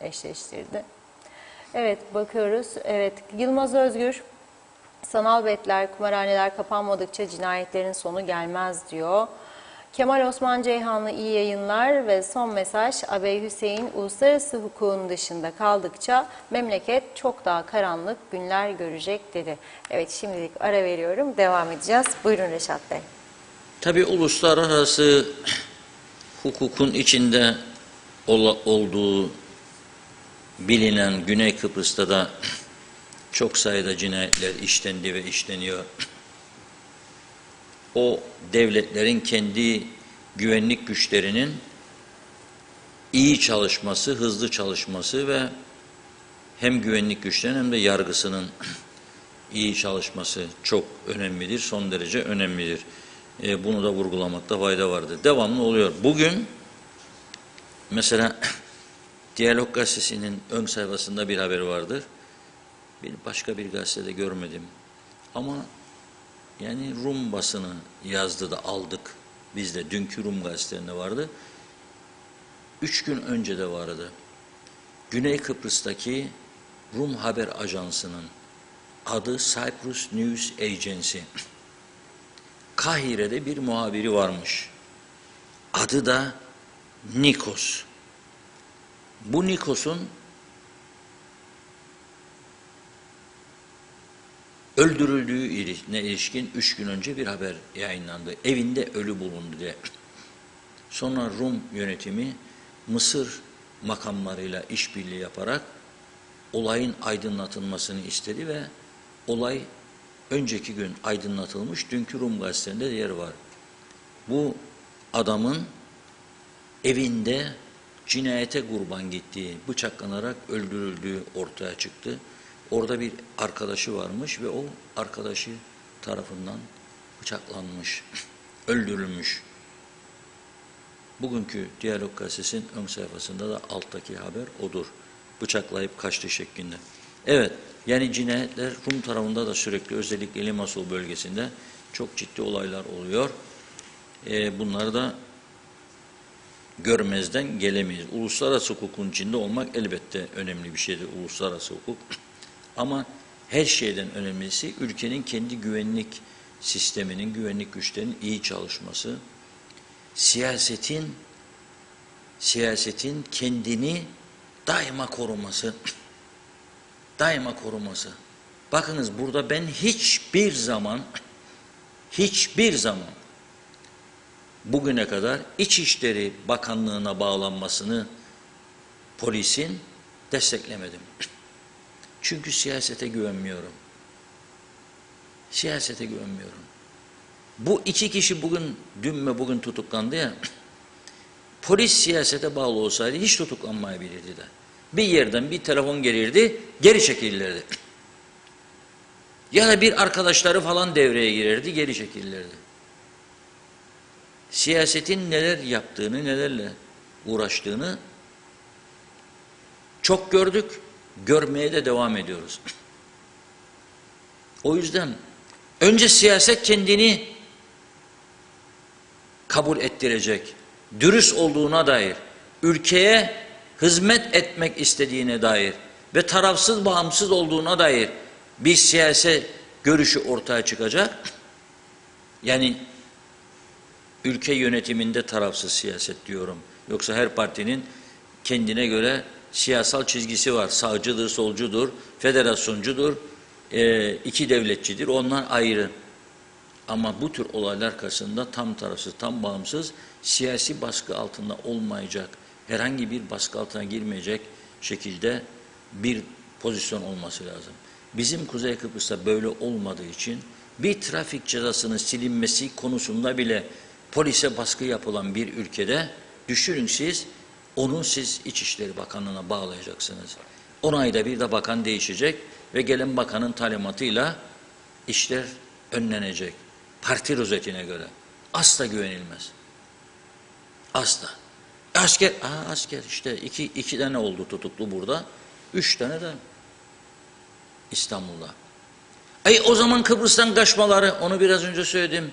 Speaker 1: eşleştirdi. Evet, bakıyoruz. Evet, Yılmaz Özgür, sanal betler, kumarhaneler kapanmadıkça cinayetlerin sonu gelmez diyor. Kemal Osman Ceyhanlı, iyi yayınlar ve son mesaj, Abey Hüseyin, uluslararası hukukun dışında kaldıkça memleket çok daha karanlık günler görecek dedi. Evet, şimdilik ara veriyorum, devam edeceğiz. Buyurun Reşat Bey.
Speaker 2: Tabii uluslararası hukukun içinde olduğu bilinen Güney Kıbrıs'ta da çok sayıda cinayetler işlendi ve işleniyor. O devletlerin kendi güvenlik güçlerinin iyi çalışması, hızlı çalışması ve hem güvenlik güçlerinin hem de yargısının iyi çalışması çok önemlidir, son derece önemlidir. Bunu da vurgulamakta fayda vardır. Devamlı oluyor. Bugün mesela Diyalog Gazetesi'nin ön sayfasında bir haber vardır. Başka bir gazetede görmedim. Ama yani Rum basını yazdı da aldık. Biz de dünkü Rum gazetelerinde vardı. 3 gün önce de vardı. Güney Kıbrıs'taki Rum haber ajansının adı Cyprus News Agency. Kahire'de bir muhabiri varmış. Adı da Nikos. Bu Nikos'un öldürüldüğüne ilişkin 3 gün önce bir haber yayınlandı. Evinde ölü bulundu diye. Sonra Rum yönetimi Mısır makamlarıyla işbirliği yaparak olayın aydınlatılmasını istedi ve olay önceki gün aydınlatılmış. Dünkü Rum gazetelerinde de yer var. Bu adamın evinde cinayete kurban gittiği, bıçaklanarak öldürüldüğü ortaya çıktı. Orada bir arkadaşı varmış ve o arkadaşı tarafından bıçaklanmış, öldürülmüş. Bugünkü Diyalog Gazetesi'nin ön sayfasında da alttaki haber odur. Bıçaklayıp kaçtı şeklinde. Evet, yani cinayetler Rum tarafında da sürekli, özellikle Limassol bölgesinde çok ciddi olaylar oluyor. Bunları da görmezden gelemeyiz. Uluslararası hukukun içinde olmak elbette önemli bir şeydir, uluslararası hukuk. Ama her şeyden önemlisi ülkenin kendi güvenlik sisteminin, güvenlik güçlerinin iyi çalışması, siyasetin kendini daima koruması, daima koruması. Bakınız burada ben hiçbir zaman bugüne kadar İçişleri Bakanlığı'na bağlanmasını polisin desteklemedim. Çünkü siyasete güvenmiyorum. Siyasete güvenmiyorum. Bu 2 kişi bugün tutuklandı ya, polis siyasete bağlı olsaydı hiç tutuklanmayabilirdi de. Bir yerden bir telefon gelirdi, geri çekilirlerdi. Ya da bir arkadaşları falan devreye girerdi, geri çekilirlerdi. Siyasetin neler yaptığını, nelerle uğraştığını çok gördük, görmeye de devam ediyoruz. O yüzden önce siyaset kendini kabul ettirecek, dürüst olduğuna dair, ülkeye hizmet etmek istediğine dair ve tarafsız, bağımsız olduğuna dair bir siyasi görüşü ortaya çıkacak. Yani ülke yönetiminde tarafsız siyaset diyorum. Yoksa her partinin kendine göre siyasal çizgisi var. Sağcıdır, solcudur, federasyoncudur, iki devletçidir. Onlar ayrı. Ama bu tür olaylar karşısında tam tarafsız, tam bağımsız, siyasi baskı altında olmayacak, herhangi bir baskı altına girmeyecek şekilde bir pozisyon olması lazım. Bizim Kuzey Kıbrıs'ta böyle olmadığı için bir trafik cezasının silinmesi konusunda bile polise baskı yapılan bir ülkede düşünün siz İçişleri Bakanlığı'na bağlayacaksınız. 10 ayda bir de bakan değişecek ve gelen bakanın talimatıyla işler önlenecek. Parti rozetine göre. Asla güvenilmez. Asla. Asker işte iki tane oldu tutuklu burada. 3 tane de İstanbul'da. O zaman Kıbrıs'tan kaçmaları, onu biraz önce söyledim.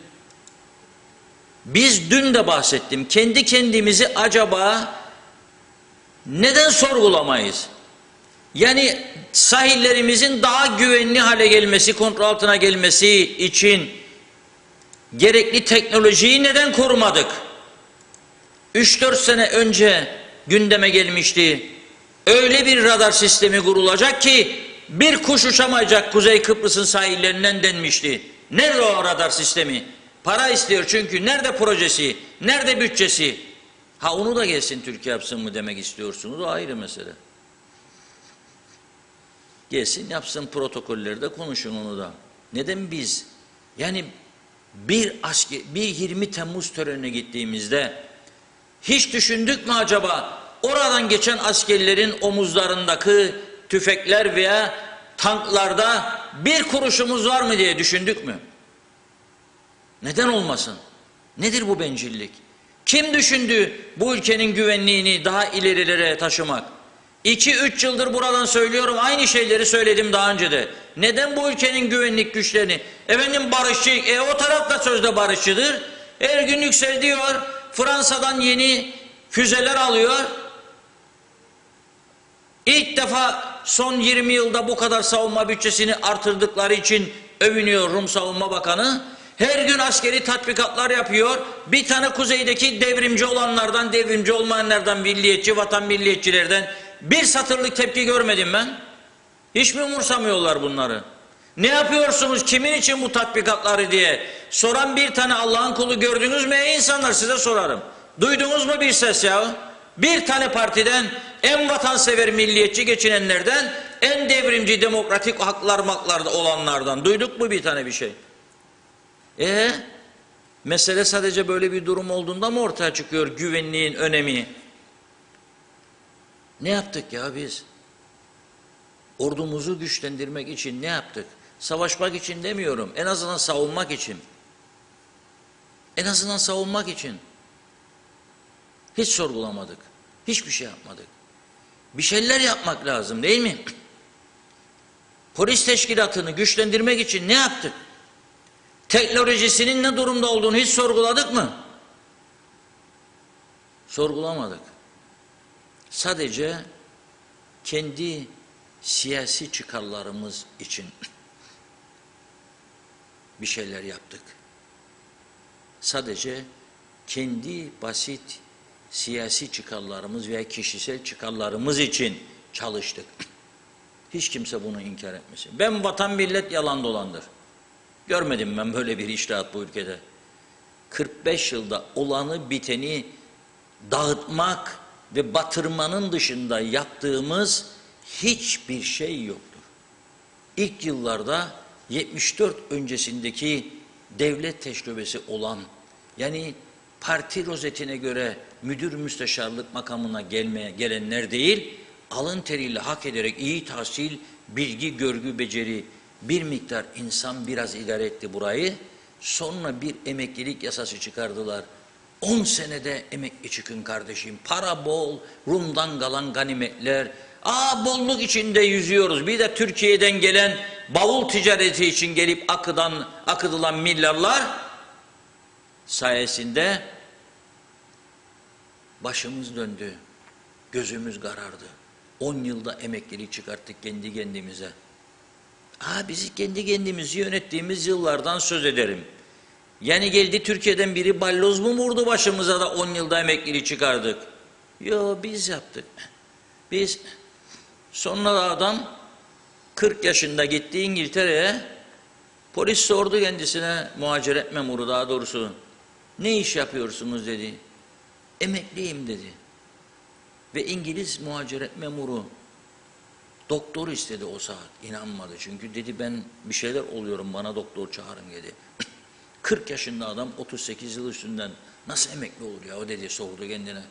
Speaker 2: Biz dün de bahsettim. Kendi kendimizi acaba neden sorgulamayız? Yani sahillerimizin daha güvenli hale gelmesi, kontrol altına gelmesi için gerekli teknolojiyi neden korumadık? 3-4 sene önce gündeme gelmişti. Öyle bir radar sistemi kurulacak ki bir kuş uçamayacak Kuzey Kıbrıs'ın sahillerinden denmişti. Nerede o radar sistemi? Para istiyor çünkü. Nerede projesi? Nerede bütçesi? Onu da gelsin Türkiye yapsın mı demek istiyorsunuz? O ayrı mesele. Gelsin yapsın protokollerde konuşun onu da. Neden biz? Yani bir 20 Temmuz törenine gittiğimizde hiç düşündük mü acaba oradan geçen askerlerin omuzlarındaki tüfekler veya tanklarda bir kuruşumuz var mı diye düşündük mü? Neden olmasın? Nedir bu bencillik? Kim düşündü bu ülkenin güvenliğini daha ilerilere taşımak? 2-3 yıldır buradan söylüyorum, aynı şeyleri söyledim daha önce de. Neden bu ülkenin güvenlik güçlerini? Efendim barışçı, o taraf da sözde barışçıdır. Her gün yükseliyor, Fransa'dan yeni füzeler alıyor. İlk defa son 20 yılda bu kadar savunma bütçesini artırdıkları için övünüyor Rum Savunma Bakanı. Her gün askeri tatbikatlar yapıyor. Bir tane kuzeydeki devrimci olanlardan, devrimci olmayanlardan, milliyetçi, vatan milliyetçilerden bir satırlık tepki görmedim ben. Hiç mi umursamıyorlar bunları? Ne yapıyorsunuz, kimin için bu tatbikatları diye soran bir tane Allah'ın kulu gördünüz mü ey insanlar, size sorarım. Duydunuz mu bir ses ya? Bir tane partiden, en vatansever milliyetçi geçinenlerden, en devrimci demokratik haklar maklarda olanlardan duyduk mu bir tane bir şey? Mesele sadece böyle bir durum olduğunda mı ortaya çıkıyor güvenliğin önemi? Ne yaptık ya biz? Ordumuzu güçlendirmek için ne yaptık? Savaşmak için demiyorum, en azından savunmak için. En azından savunmak için. Hiç sorgulamadık. Hiçbir şey yapmadık. Bir şeyler yapmak lazım değil mi? Polis teşkilatını güçlendirmek için ne yaptık? Teknolojisinin ne durumda olduğunu hiç sorguladık mı? Sorgulamadık. Sadece kendi siyasi çıkarlarımız için bir şeyler yaptık. Sadece kendi basit siyasi çıkarlarımız veya kişisel çıkarlarımız için çalıştık. Hiç kimse bunu inkar etmesin. Ben vatan millet yalan dolandır. Görmedim ben böyle bir içtihat bu ülkede. 45 yılda olanı biteni dağıtmak ve batırmanın dışında yaptığımız hiçbir şey yoktur. İlk yıllarda 74 öncesindeki devlet tecrübesi olan, yani parti rozetine göre müdür müsteşarlık makamına gelenler değil, alın teriyle hak ederek iyi tahsil, bilgi, görgü, beceri, bir miktar insan biraz idare etti burayı. Sonra bir emeklilik yasası çıkardılar. 10 senede emekli çıkın kardeşim. Para bol, Rum'dan kalan ganimetler. Bolluk içinde yüzüyoruz. Bir de Türkiye'den gelen bavul ticareti için gelip akıtılan milyarlar sayesinde başımız döndü. Gözümüz karardı. 10 yılda emeklilik çıkarttık kendi kendimize. Bizi kendi kendimizi yönettiğimiz yıllardan söz ederim. Yani geldi Türkiye'den biri balloz mu vurdu başımıza da 10 yılda emeklilik çıkardık? Yo, biz yaptık. Biz. Sonra da adam 40 yaşında gitti İngiltere'ye. Polis sordu kendisine, muhaciret memuru daha doğrusu. Ne iş yapıyorsunuz dedi. Emekliyim dedi. Ve İngiliz muhaciret memuru doktor istedi o saat. İnanmadı çünkü dedi ben bir şeyler oluyorum, bana doktor çağırın dedi. 40 yaşında adam 38 yıl üstünden nasıl emekli olur ya o dedi, sordu kendine.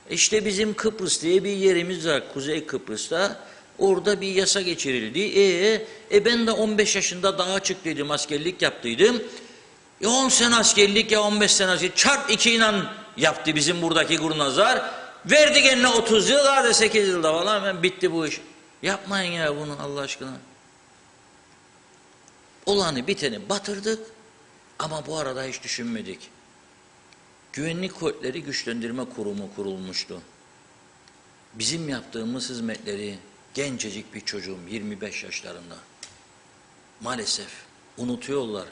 Speaker 2: İşte bizim Kıbrıs diye bir yerimiz var, Kuzey Kıbrıs'ta. Orada bir yasa geçirildi. Ben de 15 yaşında dağa çıktıydım, askerlik yaptıydım. 10 sene askerlik ya 15 sene askerlik. Çarp 2 inan yaptı bizim buradaki kurnazlar. Verdi kendine 30 yıl, hadi 8 yılda falan hemen bitti bu iş. Yapmayın ya bunu Allah aşkına. Olanı biteni batırdık ama bu arada hiç düşünmedik. Güvenlik Kuvvetleri Güçlendirme Kurumu kurulmuştu. Bizim yaptığımız hizmetleri gencecik bir çocuğum 25 yaşlarında maalesef unutuyorlar.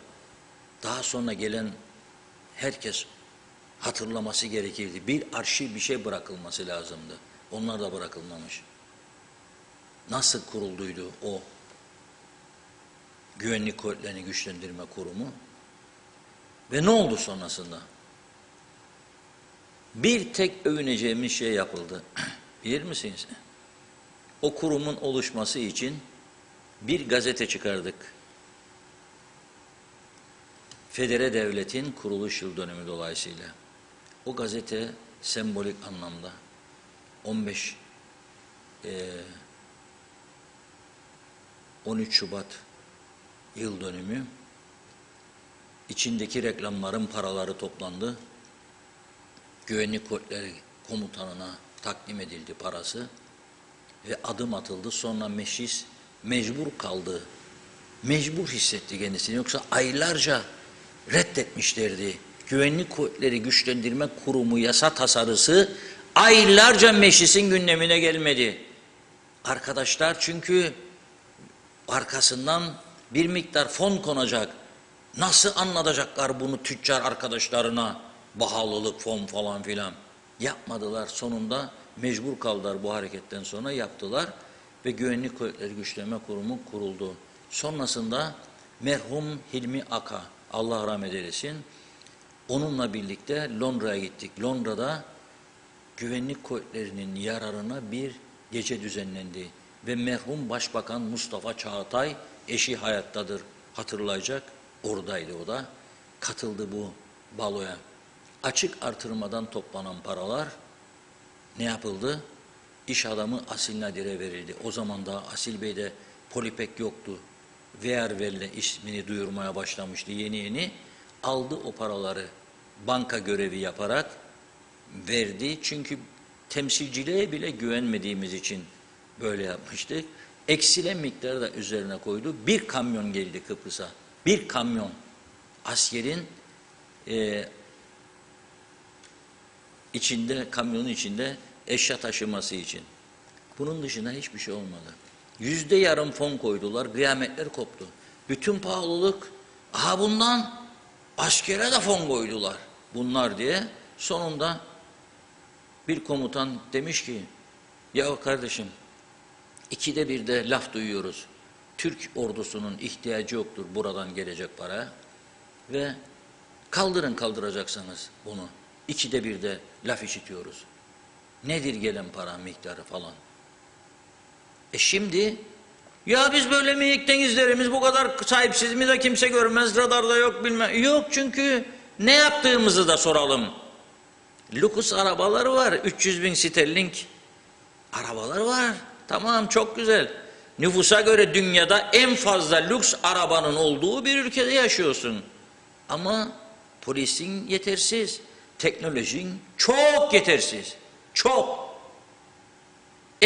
Speaker 2: Daha sonra gelen herkes hatırlaması gerekirdi. Bir arşiv, bir şey bırakılması lazımdı. Onlar da bırakılmamış. Nasıl kurulduydu o Güvenlik Kuvvetlerini Güçlendirme Kurumu? Ve ne oldu sonrasında? Bir tek övüneceğimiz şey yapıldı. Bilir misiniz? O kurumun oluşması için bir gazete çıkardık. Federe Devlet'in kuruluş yıl dönümü dolayısıyla. O gazete sembolik anlamda 13 Şubat yıl dönümü, içindeki reklamların paraları toplandı. Güvenlik Kuvvetleri Komutanı'na takdim edildi parası ve adım atıldı. Sonra meclis mecbur kaldı. Mecbur hissetti kendisini. Yoksa aylarca reddetmişlerdi. Güvenlik Kuvvetleri Güçlendirme Kurumu yasa tasarısı aylarca meclisin gündemine gelmedi. Arkadaşlar çünkü arkasından bir miktar fon konacak. Nasıl anlatacaklar bunu tüccar arkadaşlarına? Bahalılık, fon falan filan. Yapmadılar. Sonunda mecbur kaldılar, bu hareketten sonra yaptılar. Ve Güvenlik Kuvvetleri Güçlendirme Kurumu kuruldu. Sonrasında merhum Hilmi Aka, Allah rahmet eylesin, onunla birlikte Londra'ya gittik. Londra'da Güvenlik Kuvvetleri'nin yararına bir gece düzenlendi. Ve merhum Başbakan Mustafa Çağatay, eşi hayattadır, hatırlayacak, oradaydı o da. Katıldı bu baloya. Açık artırmadan toplanan paralar ne yapıldı? İş adamı Asil Nadir'e verildi. O zaman da Asil Bey'de Polipek yoktu. Veervel'le ismini duyurmaya başlamıştı yeni yeni. Aldı o paraları, banka görevi yaparak verdi. Çünkü temsilciliğe bile güvenmediğimiz için böyle yapmıştık. Eksilen miktarı da üzerine koydu. Bir kamyon geldi Kıbrıs'a. Bir kamyon. Askerin kamyonun içinde eşya taşıması için. Bunun dışında hiçbir şey olmadı. %yarım fon koydular, kıyametler koptu. Bütün pahalılık, bundan askere de fon koydular bunlar diye. Sonunda bir komutan demiş ki, ya kardeşim, 2'de 1'de laf duyuyoruz. Türk ordusunun ihtiyacı yoktur buradan gelecek para ve kaldıracaksanız bunu. 2'de 1'de laf işitiyoruz. Nedir gelen para miktarı falan. Şimdi ya biz böyle miyik, denizlerimiz bu kadar sahipsiz mi de kimse görmez, radarda yok bilmem. Yok çünkü ne yaptığımızı da soralım. Lüks arabaları var, 300.000 sterling arabalar var. Tamam, çok güzel. Nüfusa göre dünyada en fazla lüks arabanın olduğu bir ülkede yaşıyorsun. Ama polisin yetersiz, teknolojin çok yetersiz. Çok.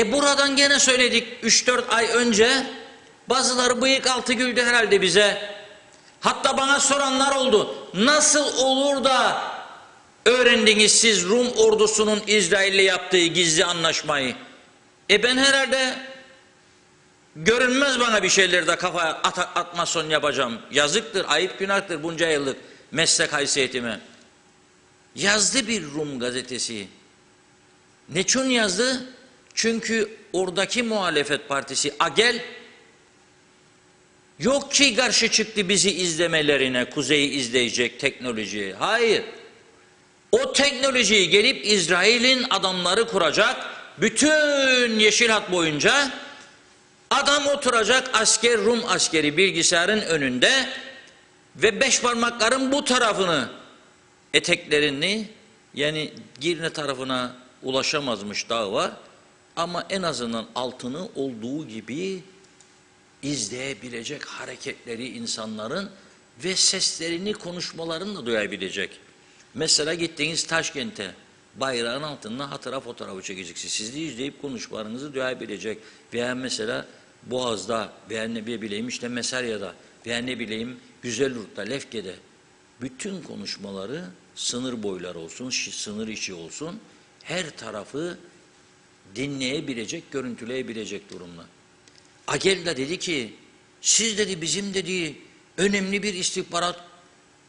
Speaker 2: Buradan gene söyledik 3-4 ay önce, bazıları bıyık altı güldü herhalde bize. Hatta bana soranlar oldu. Nasıl olur da öğrendiniz siz Rum ordusunun İsrail'le yaptığı gizli anlaşmayı? Ben herhalde görünmez bana bir şeylerde kafaya atmasyon yapacağım. Yazıktır, ayıp günahtır bunca yıllık meslek haysiyetime. Yazdı bir Rum gazetesi. Niçin yazdı? Çünkü oradaki muhalefet partisi AGEL yok ki karşı çıktı bizi izlemelerine, Kuzey'i izleyecek teknolojiye. Hayır. O teknolojiyi gelip İsrail'in adamları kuracak, bütün Yeşil Hat boyunca adam oturacak, asker, Rum askeri bilgisayarın önünde ve beş parmakların bu tarafını, eteklerini, yani Girne tarafına ulaşamazmış, dağ var ama en azından altını olduğu gibi izleyebilecek hareketleri insanların ve seslerini, konuşmalarını da duyabilecek. Mesela gittiğiniz Taşkent'e bayrağın altında hatıra fotoğrafı çekeceksiniz. Siz de izleyip konuşmalarınızı duyabilecek. Veya mesela Boğaz'da veya ne bileyim işte Mesarya'da veya ne bileyim Güzelyurt'ta, Lefke'de bütün konuşmaları sınır boyları olsun, sınır içi olsun her tarafı dinleyebilecek, görüntüleyebilecek durumda. AGEL de dedi ki siz dedi bizim dedi önemli bir istihbarat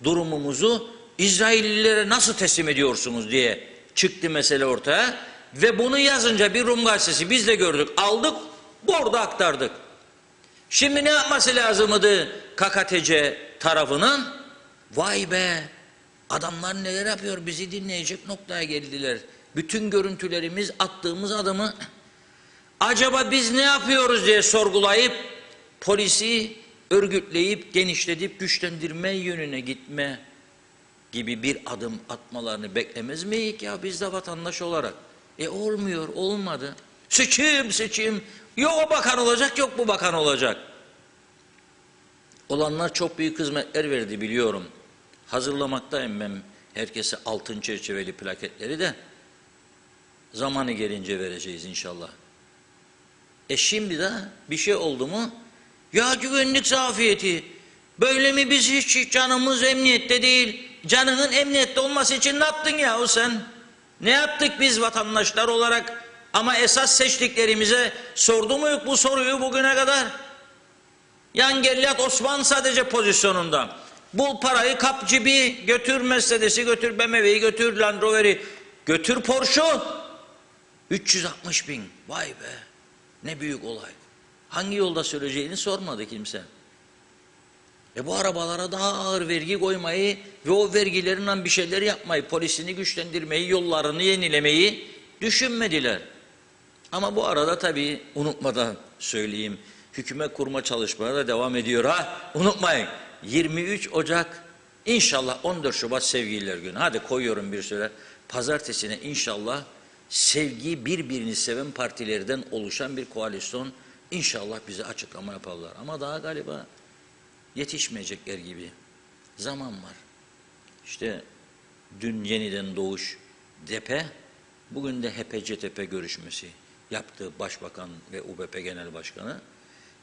Speaker 2: durumumuzu İsraillilere nasıl teslim ediyorsunuz diye çıktı mesele ortaya ve bunu yazınca bir Rum gazetesi biz de gördük, aldık, burada aktardık. Şimdi ne yapması lazımdı KKTC tarafının? Vay be, adamlar neler yapıyor, bizi dinleyecek noktaya geldiler. Bütün görüntülerimiz, attığımız adımı acaba biz ne yapıyoruz diye sorgulayıp polisi örgütleyip, genişletip, güçlendirme yönüne gitme gibi bir adım atmalarını beklemez miyik ya biz de vatandaş olarak? Olmuyor, olmadı. Seçim. Yok o bakan olacak, yok bu bakan olacak. Olanlar çok büyük hizmetler verdi biliyorum. Hazırlamaktayım ben herkese altın çerçeveli plaketleri de. Zamanı gelince vereceğiz inşallah. Şimdi de bir şey oldu mu? Ya güvenlik zafiyeti. Böyle mi biz hiç canımız emniyette değil? Canının emniyette olması için ne yaptın yahu sen? Ne yaptık biz vatandaşlar olarak? Ama esas seçtiklerimize sordu muyuk bu soruyu bugüne kadar? Yan Gellat Osman sadece pozisyonunda. Bul parayı kap cibi, götür Mercedes'i, götür BMW'yi, götür Land Rover'i, götür Porsche'u. 360 bin. Vay be. Ne büyük olay. Hangi yolda süreceğini sormadı kimse. Bu arabalara daha ağır vergi koymayı ve o vergilerinden bir şeyler yapmayı, polisini güçlendirmeyi, yollarını yenilemeyi düşünmediler. Ama bu arada tabii unutmadan söyleyeyim, hükümet kurma çalışmaları da devam ediyor ha. Unutmayın 23 Ocak inşallah 14 Şubat Sevgililer Günü. Hadi koyuyorum bir süre. Pazartesine inşallah sevgi birbirini seven partilerden oluşan bir koalisyon inşallah bize açıklama yaparlar. Ama daha galiba yetişmeyecekler gibi. Zaman var. İşte dün yeniden doğuş DP, bugün de HPCTP görüşmesi yaptı Başbakan ve UBP Genel Başkanı.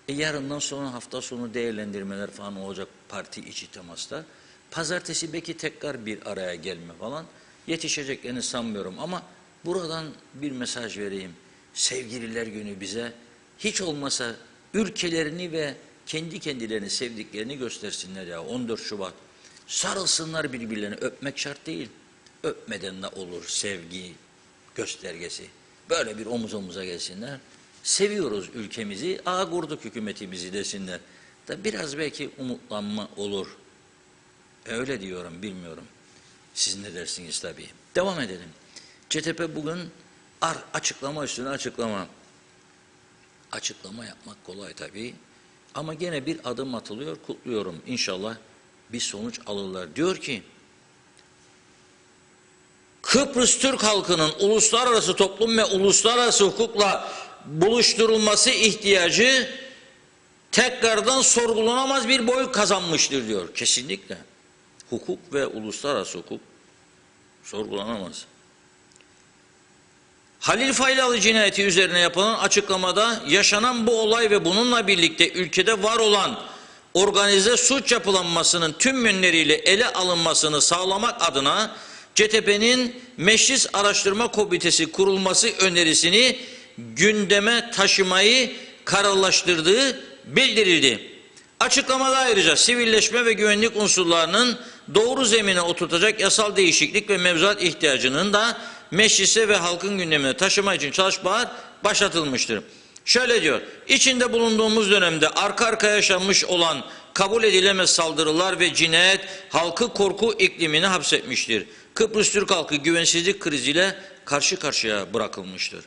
Speaker 2: Yarından sonra hafta sonu değerlendirmeler falan olacak parti içi temaslar. Pazartesi belki tekrar bir araya gelme falan yetişeceklerini sanmıyorum ama buradan bir mesaj vereyim. Sevgililer Günü bize hiç olmasa ülkelerini ve kendi kendilerini sevdiklerini göstersinler ya 14 Şubat. Sarılsınlar birbirlerini, öpmek şart değil. Öpmeden de olur sevgi göstergesi. Böyle bir omuz omuza gelsinler. Seviyoruz ülkemizi, kurduk hükümetimizi desinler. Da biraz belki umutlanma olur. Öyle diyorum, bilmiyorum. Siz ne dersiniz tabii. Devam edelim. CTP bugün açıklama üstüne açıklama. Açıklama yapmak kolay tabii. Ama gene bir adım atılıyor, kutluyorum. İnşallah bir sonuç alırlar. Diyor ki, Kıbrıs Türk halkının uluslararası toplum ve uluslararası hukukla buluşturulması ihtiyacı tekrardan sorgulanamaz bir boyut kazanmıştır diyor. Kesinlikle. Hukuk ve uluslararası hukuk sorgulanamaz. Halil Faylalı cinayeti üzerine yapılan açıklamada yaşanan bu olay ve bununla birlikte ülkede var olan organize suç yapılanmasının tüm yönleriyle ele alınmasını sağlamak adına CTP'nin Meclis Araştırma Komitesi kurulması önerisini gündeme taşımayı kararlaştırdığı bildirildi. Açıklamada ayrıca sivilleşme ve güvenlik unsurlarının doğru zemine oturtacak yasal değişiklik ve mevzuat ihtiyacının da meclise ve halkın gündemine taşıma için çalışmalar başlatılmıştır. Şöyle diyor, içinde bulunduğumuz dönemde arka arkaya yaşanmış olan kabul edilemez saldırılar ve cinayet halkı korku iklimine hapsetmiştir. Kıbrıs Türk halkı güvensizlik kriziyle karşı karşıya bırakılmıştır.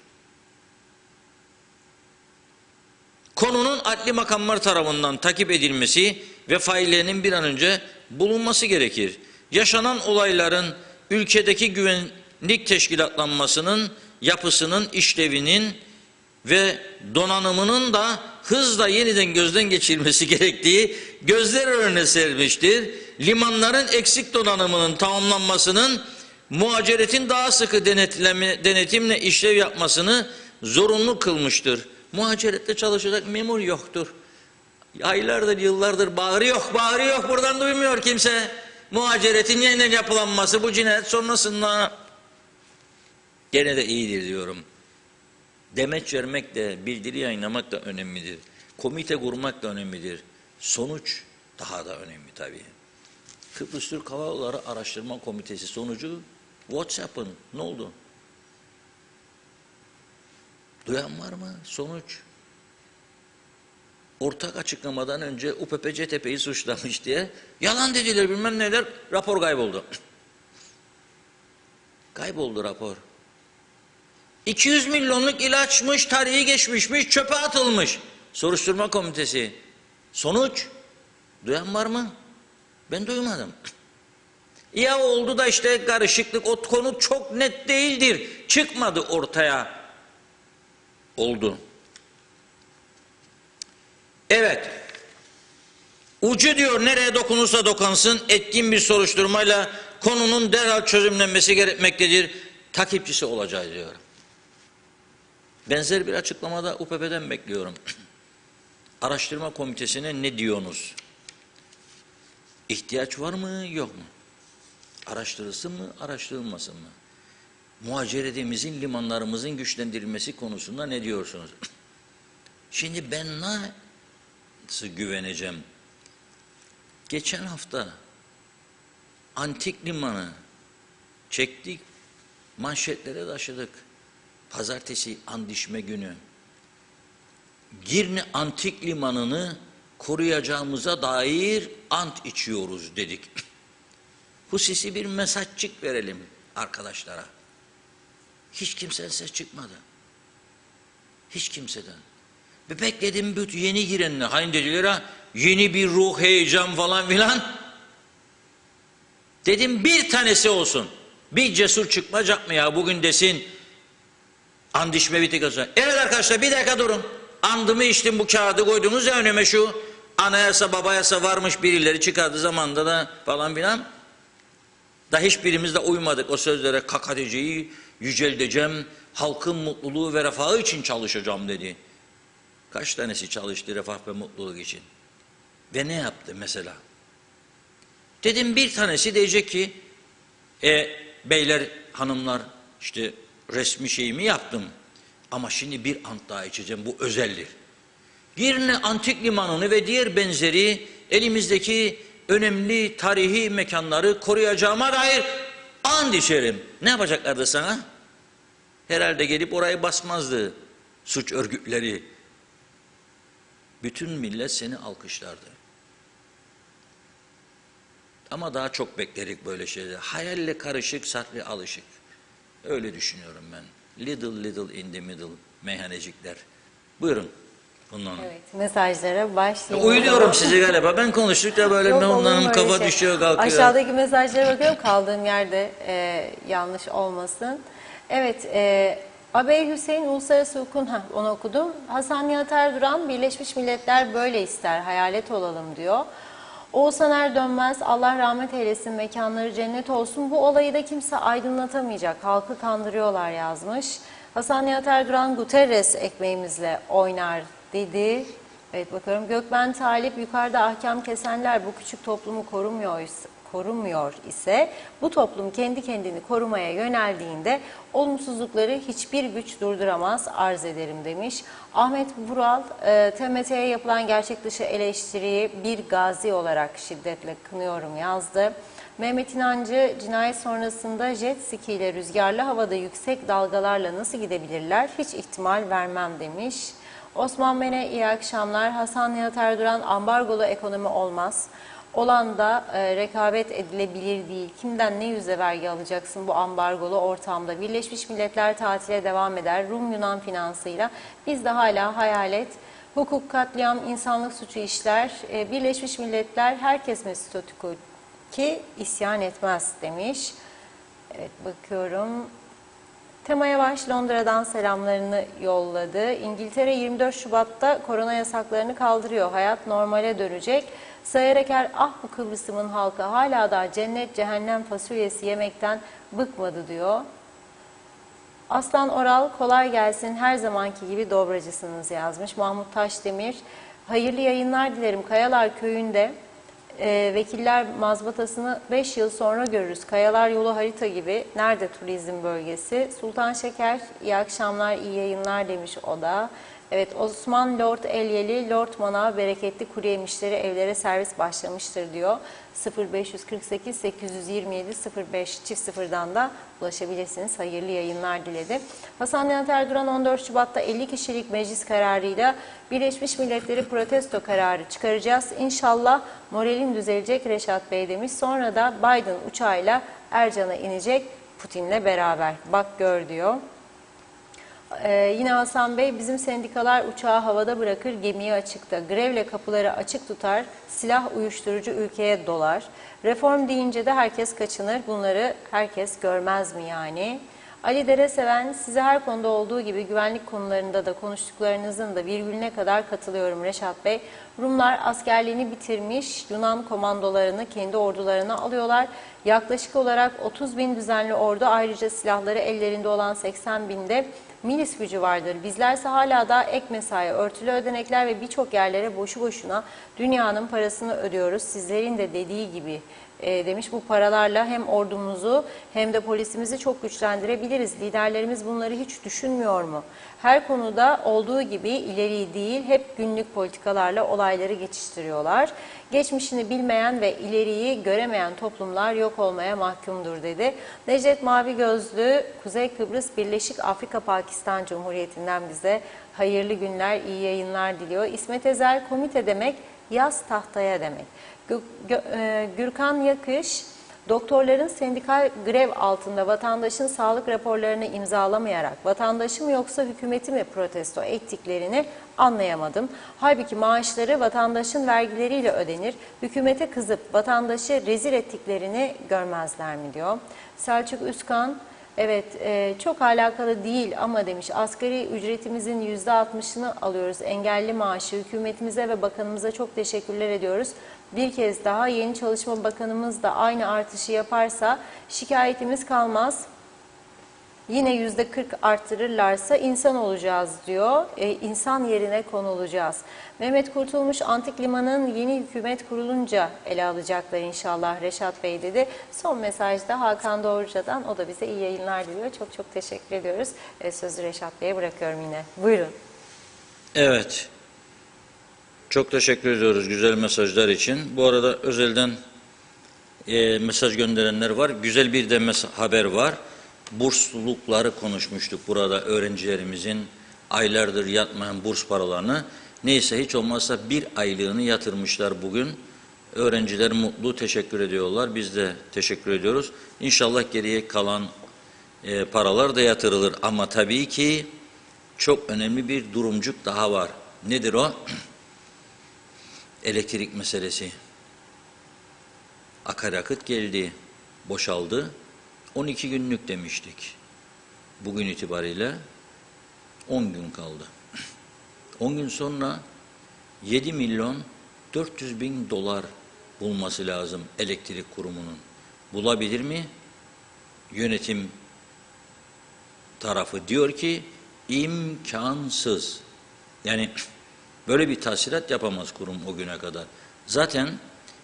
Speaker 2: Konunun adli makamlar tarafından takip edilmesi ve faillerinin bir an önce bulunması gerekir. Yaşanan olayların ülkedeki güvenlik teşkilatlanmasının, yapısının, işlevinin ve donanımının da hızla yeniden gözden geçirilmesi gerektiği gözler önüne sermiştir. Limanların eksik donanımının tamamlanmasının muhaciretin daha sıkı denetimle işlev yapmasını zorunlu kılmıştır. Muhacirette çalışacak memur yoktur. Aylardır, yıllardır bağırıyor, buradan duymuyor kimse. Muhaciretin yeniden yapılanması bu cinayet sonrasında gene de iyidir diyorum. Demeç vermek de, bildiri yayınlamak da önemlidir. Komite kurmak da önemlidir. Sonuç daha da önemli tabii. Kıbrıs Türk Hava Yolları Araştırma Komitesi sonucu WhatsApp'ın ne oldu? Duyan var mı? Sonuç. Ortak açıklamadan önce UPP-CTP'yi suçlamış diye yalan dediler bilmem neler, rapor kayboldu. Kayboldu rapor. 200 milyonluk ilaçmış, tarihi geçmişmiş, çöpe atılmış. Soruşturma komitesi. Sonuç, duyan var mı? Ben duymadım. Ya oldu da işte karışıklık, o konu çok net değildir. Çıkmadı ortaya. Oldu. Evet. Ucu diyor nereye dokunursa dokunsın etkin bir soruşturmayla konunun derhal çözümlenmesi gerekmektedir. Takipçisi olacağız diyor. Benzer bir açıklamada UPP'den bekliyorum. Araştırma komitesine ne diyorsunuz? İhtiyaç var mı yok mu? Araştırılsın mı araştırılmasın mı? Muhaceretimizin, limanlarımızın güçlendirilmesi konusunda ne diyorsunuz? Şimdi ben nasıl güveneceğim? Geçen hafta Antik Limanı çektik, manşetlere taşıdık. Pazartesi andişme günü. Girne Antik Limanı'nı koruyacağımıza dair ant içiyoruz dedik. Hususi bir mesajcık verelim arkadaşlara. Hiç kimseden ses çıkmadı. Hiç kimseden. Ve bekledim bütün yeni girenler. Hani dediler ha, yeni bir ruh, heyecan falan filan. Dedim bir tanesi olsun. Bir cesur çıkmayacak mı ya bugün desin. Andişme bitik olsa. Evet arkadaşlar bir dakika durun. Andımı içtim bu kağıdı koydunuz ya önüme şu. Anayasa babayasa varmış birileri çıkardı zamanında da falan filan. Da hiçbirimiz de uymadık o sözlere kakadeceği yücelteceğim. Halkın mutluluğu ve refahı için çalışacağım dedi. Kaç tanesi çalıştı refah ve mutluluk için? Ve ne yaptı mesela? Dedim bir tanesi diyecek ki beyler hanımlar işte resmi şeyimi yaptım ama şimdi bir ant daha içeceğim bu özeldir. Girne Antik Limanı'nı ve diğer benzeri elimizdeki önemli tarihi mekanları koruyacağıma dair ant içerim. Ne yapacaklardı sana? Herhalde gelip orayı basmazdı suç örgütleri. Bütün millet seni alkışlardı. Ama daha çok beklerik böyle şeyler. Hayalle karışık, sahre alışık. Öyle düşünüyorum ben. Little little in the middle meyhanecikler. Buyurun. Bundan.
Speaker 1: Evet, mesajlara başlayalım.
Speaker 2: Uyuyorum sizi galiba. Ben konuştukça böyle
Speaker 1: Yok, olur mu
Speaker 2: onların
Speaker 1: öyle
Speaker 2: kafa
Speaker 1: şey?
Speaker 2: düşüyor, kalkıyor.
Speaker 1: Aşağıdaki mesajlara bakıyorum kaldığım yerde yanlış olmasın. Evet, Abey Hüseyin Uluslararası Hukuk'un, onu okudum. Hasan Nihat Erduran, Birleşmiş Milletler böyle ister, hayalet olalım diyor. Oğuzhan Erdönmez, Allah rahmet eylesin, mekanları cennet olsun. Bu olayı da kimse aydınlatamayacak, halkı kandırıyorlar yazmış. Hasan Nihat Erduran, Guterres ekmeğimizle oynar dedi. Evet bakıyorum. Gökben Talip, yukarıda ahkam kesenler bu küçük toplumu korumuyor ise bu toplum kendi kendini korumaya yöneldiğinde olumsuzlukları hiçbir güç durduramaz arz ederim demiş. Ahmet Vural, TMT'ye yapılan gerçek dışı eleştiriyi bir gazi olarak şiddetle kınıyorum yazdı. Mehmet İnancı, cinayet sonrasında jet ski ile rüzgarlı havada yüksek dalgalarla nasıl gidebilirler? Hiç ihtimal vermem demiş. Osman Mene, iyi akşamlar. Hasan Nihat Erduran, ambargolu ekonomi olmaz. Olan da rekabet edilebilir değil. Kimden ne yüzle vergi alacaksın bu ambargolu ortamda? Birleşmiş Milletler tatile devam eder. Rum-Yunan finansıyla. Biz de hala hayalet. Hukuk, katliam, insanlık suçu işler. Birleşmiş Milletler herkes mi statüko ki isyan etmez demiş. Evet bakıyorum. Tema Yavaş Londra'dan selamlarını yolladı. İngiltere 24 Şubat'ta korona yasaklarını kaldırıyor. Hayat normale dönecek. Sayar Eker, ah bu Kıbrıs'ımın halkı hala da cennet cehennem fasulyesi yemekten bıkmadı diyor. Aslan Oral, kolay gelsin, her zamanki gibi dobracısınız yazmış. Mahmut Taşdemir, hayırlı yayınlar dilerim. Kayalar Köyü'nde vekiller mazbatasını 5 yıl sonra görürüz. Kayalar yolu harita gibi. Nerede turizm bölgesi? Sultan Şeker, iyi akşamlar, iyi yayınlar demiş o da. Evet, Osman Lord Elyeli, Lord Manav bereketli kuru yemişleri evlere servis başlamıştır diyor. 0548 827 05 çift sıfırdan da ulaşabilirsiniz. Hayırlı yayınlar diledi. Hasan Nihat Erduran 14 Şubat'ta 50 kişilik meclis kararıyla Birleşmiş Milletleri protesto kararı çıkaracağız. İnşallah moralim düzelecek Reşat Bey demiş. Sonra da Biden uçağıyla Ercan'a inecek Putin'le beraber. Bak gör diyor. Yine Hasan Bey, bizim sendikalar uçağı havada bırakır, gemiyi açıkta. Grevle kapıları açık tutar, silah uyuşturucu ülkeye dolar. Reform deyince de herkes kaçınır, bunları herkes görmez mi yani? Ali Dereseven, size her konuda olduğu gibi güvenlik konularında da konuştuklarınızın da virgülüne kadar katılıyorum Reşat Bey. Rumlar askerliğini bitirmiş, Yunan komandolarını kendi ordularına alıyorlar. Yaklaşık olarak 30 bin düzenli ordu, ayrıca silahları ellerinde olan 80 binde milis gücü vardır. Bizlerse hala da ek mesai, örtülü ödenekler ve birçok yerlere boşu boşuna dünyanın parasını ödüyoruz. Sizlerin de dediği gibi demiş, bu paralarla hem ordumuzu hem de polisimizi çok güçlendirebiliriz. Liderlerimiz bunları hiç düşünmüyor mu? Her konuda olduğu gibi ileri değil, hep günlük politikalarla olayları geçiştiriyorlar. Geçmişini bilmeyen ve ileriyi göremeyen toplumlar yok olmaya mahkumdur dedi. Necdet Mavi Gözlü, Kuzey Kıbrıs Birleşik Afrika Pakistan Cumhuriyeti'nden bize hayırlı günler, iyi yayınlar diliyor. İsmet Ezer, komite demek yaz tahtaya demek. Gürkan Yakış, doktorların sendikal grev altında vatandaşın sağlık raporlarını imzalamayarak vatandaşı mı yoksa hükümeti mi protesto ettiklerini anlayamadım. Halbuki maaşları vatandaşın vergileriyle ödenir. Hükümete kızıp vatandaşı rezil ettiklerini görmezler mi diyor. Selçuk Üskan, evet çok alakalı değil ama demiş, asgari ücretimizin %60'ını alıyoruz. Engelli maaşı, hükümetimize ve bakanımıza çok teşekkürler ediyoruz. Bir kez daha yeni Çalışma Bakanımız da aynı artışı yaparsa şikayetimiz kalmaz. Yine %40 artırırlarsa insan olacağız diyor. İnsan yerine konulacağız. Mehmet Kurtulmuş, Antik Limanı'nın yeni hükümet kurulunca ele alacaklar inşallah Reşat Bey dedi. Son mesajda Hakan Doğruca'dan, o da bize iyi yayınlar diliyor. Çok çok teşekkür ediyoruz. Sözü Reşat Bey'e bırakıyorum yine. Buyurun.
Speaker 2: Evet. Çok teşekkür ediyoruz güzel mesajlar için. Bu arada özelden mesaj gönderenler var. Güzel bir de haber var. Burslulukları konuşmuştuk burada, öğrencilerimizin aylardır yatmayan burs paralarını. Neyse, hiç olmazsa bir aylığını yatırmışlar bugün. Öğrenciler mutlu, teşekkür ediyorlar. Biz de teşekkür ediyoruz. İnşallah geriye kalan paralar da yatırılır. Ama tabii ki çok önemli bir durumcuk daha var. Nedir o? Elektrik meselesi. Akaryakıt geldi, boşaldı. 12 günlük demiştik. Bugün itibariyle 10 gün kaldı. 10 gün sonra 7 milyon 400 bin dolar bulması lazım elektrik kurumunun. Bulabilir mi? Yönetim tarafı diyor ki imkansız. Yani böyle bir tahsilat yapamaz kurum o güne kadar. Zaten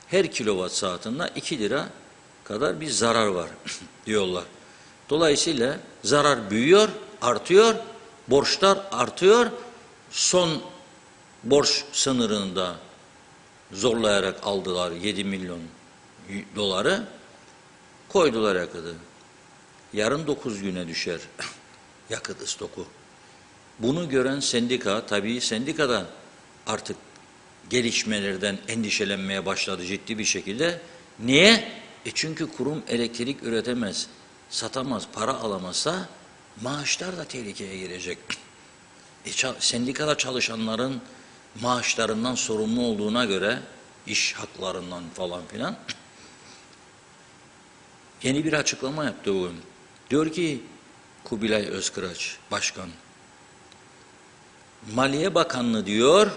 Speaker 2: her kilowatt saatinde 2 lira kadar bir zarar var diyorlar. Dolayısıyla zarar büyüyor, artıyor, borçlar artıyor. Son borç sınırında zorlayarak aldılar 7 milyon doları, koydular yakıtı. Yarın 9 güne düşer yakıt stoku. Bunu gören sendika, tabii sendikada artık gelişmelerden endişelenmeye başladı ciddi bir şekilde. Niye? Çünkü kurum elektrik üretemez, satamaz, para alamazsa maaşlar da tehlikeye girecek. Sendikada çalışanların maaşlarından sorumlu olduğuna göre, iş haklarından falan filan, yeni bir açıklama yaptı bugün. Diyor ki Kubilay Özkıraç Başkan, Maliye Bakanlığı diyor,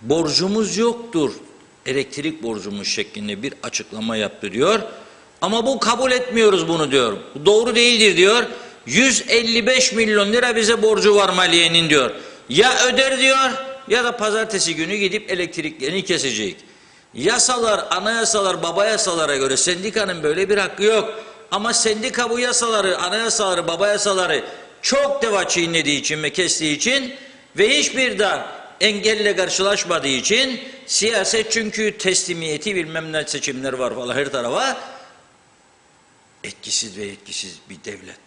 Speaker 2: borcumuz yoktur, elektrik borcumuz şeklinde bir açıklama yaptı diyor. Ama bu kabul etmiyoruz bunu diyor. Bu doğru değildir diyor. 155 milyon lira bize borcu var maliyenin diyor. Ya öder diyor ya da pazartesi günü gidip elektriklerini kesecek. Yasalar, anayasalar, baba yasalara göre sendikanın böyle bir hakkı yok. Ama sendika bu yasaları, anayasaları, baba yasaları çok deva çiğnediği için ve kestiği için ve hiçbir de engelle karşılaşmadığı için, siyaset çünkü teslimiyeti bilmem ne seçimler var falan her tarafa, etkisiz ve yetkisiz bir devlet.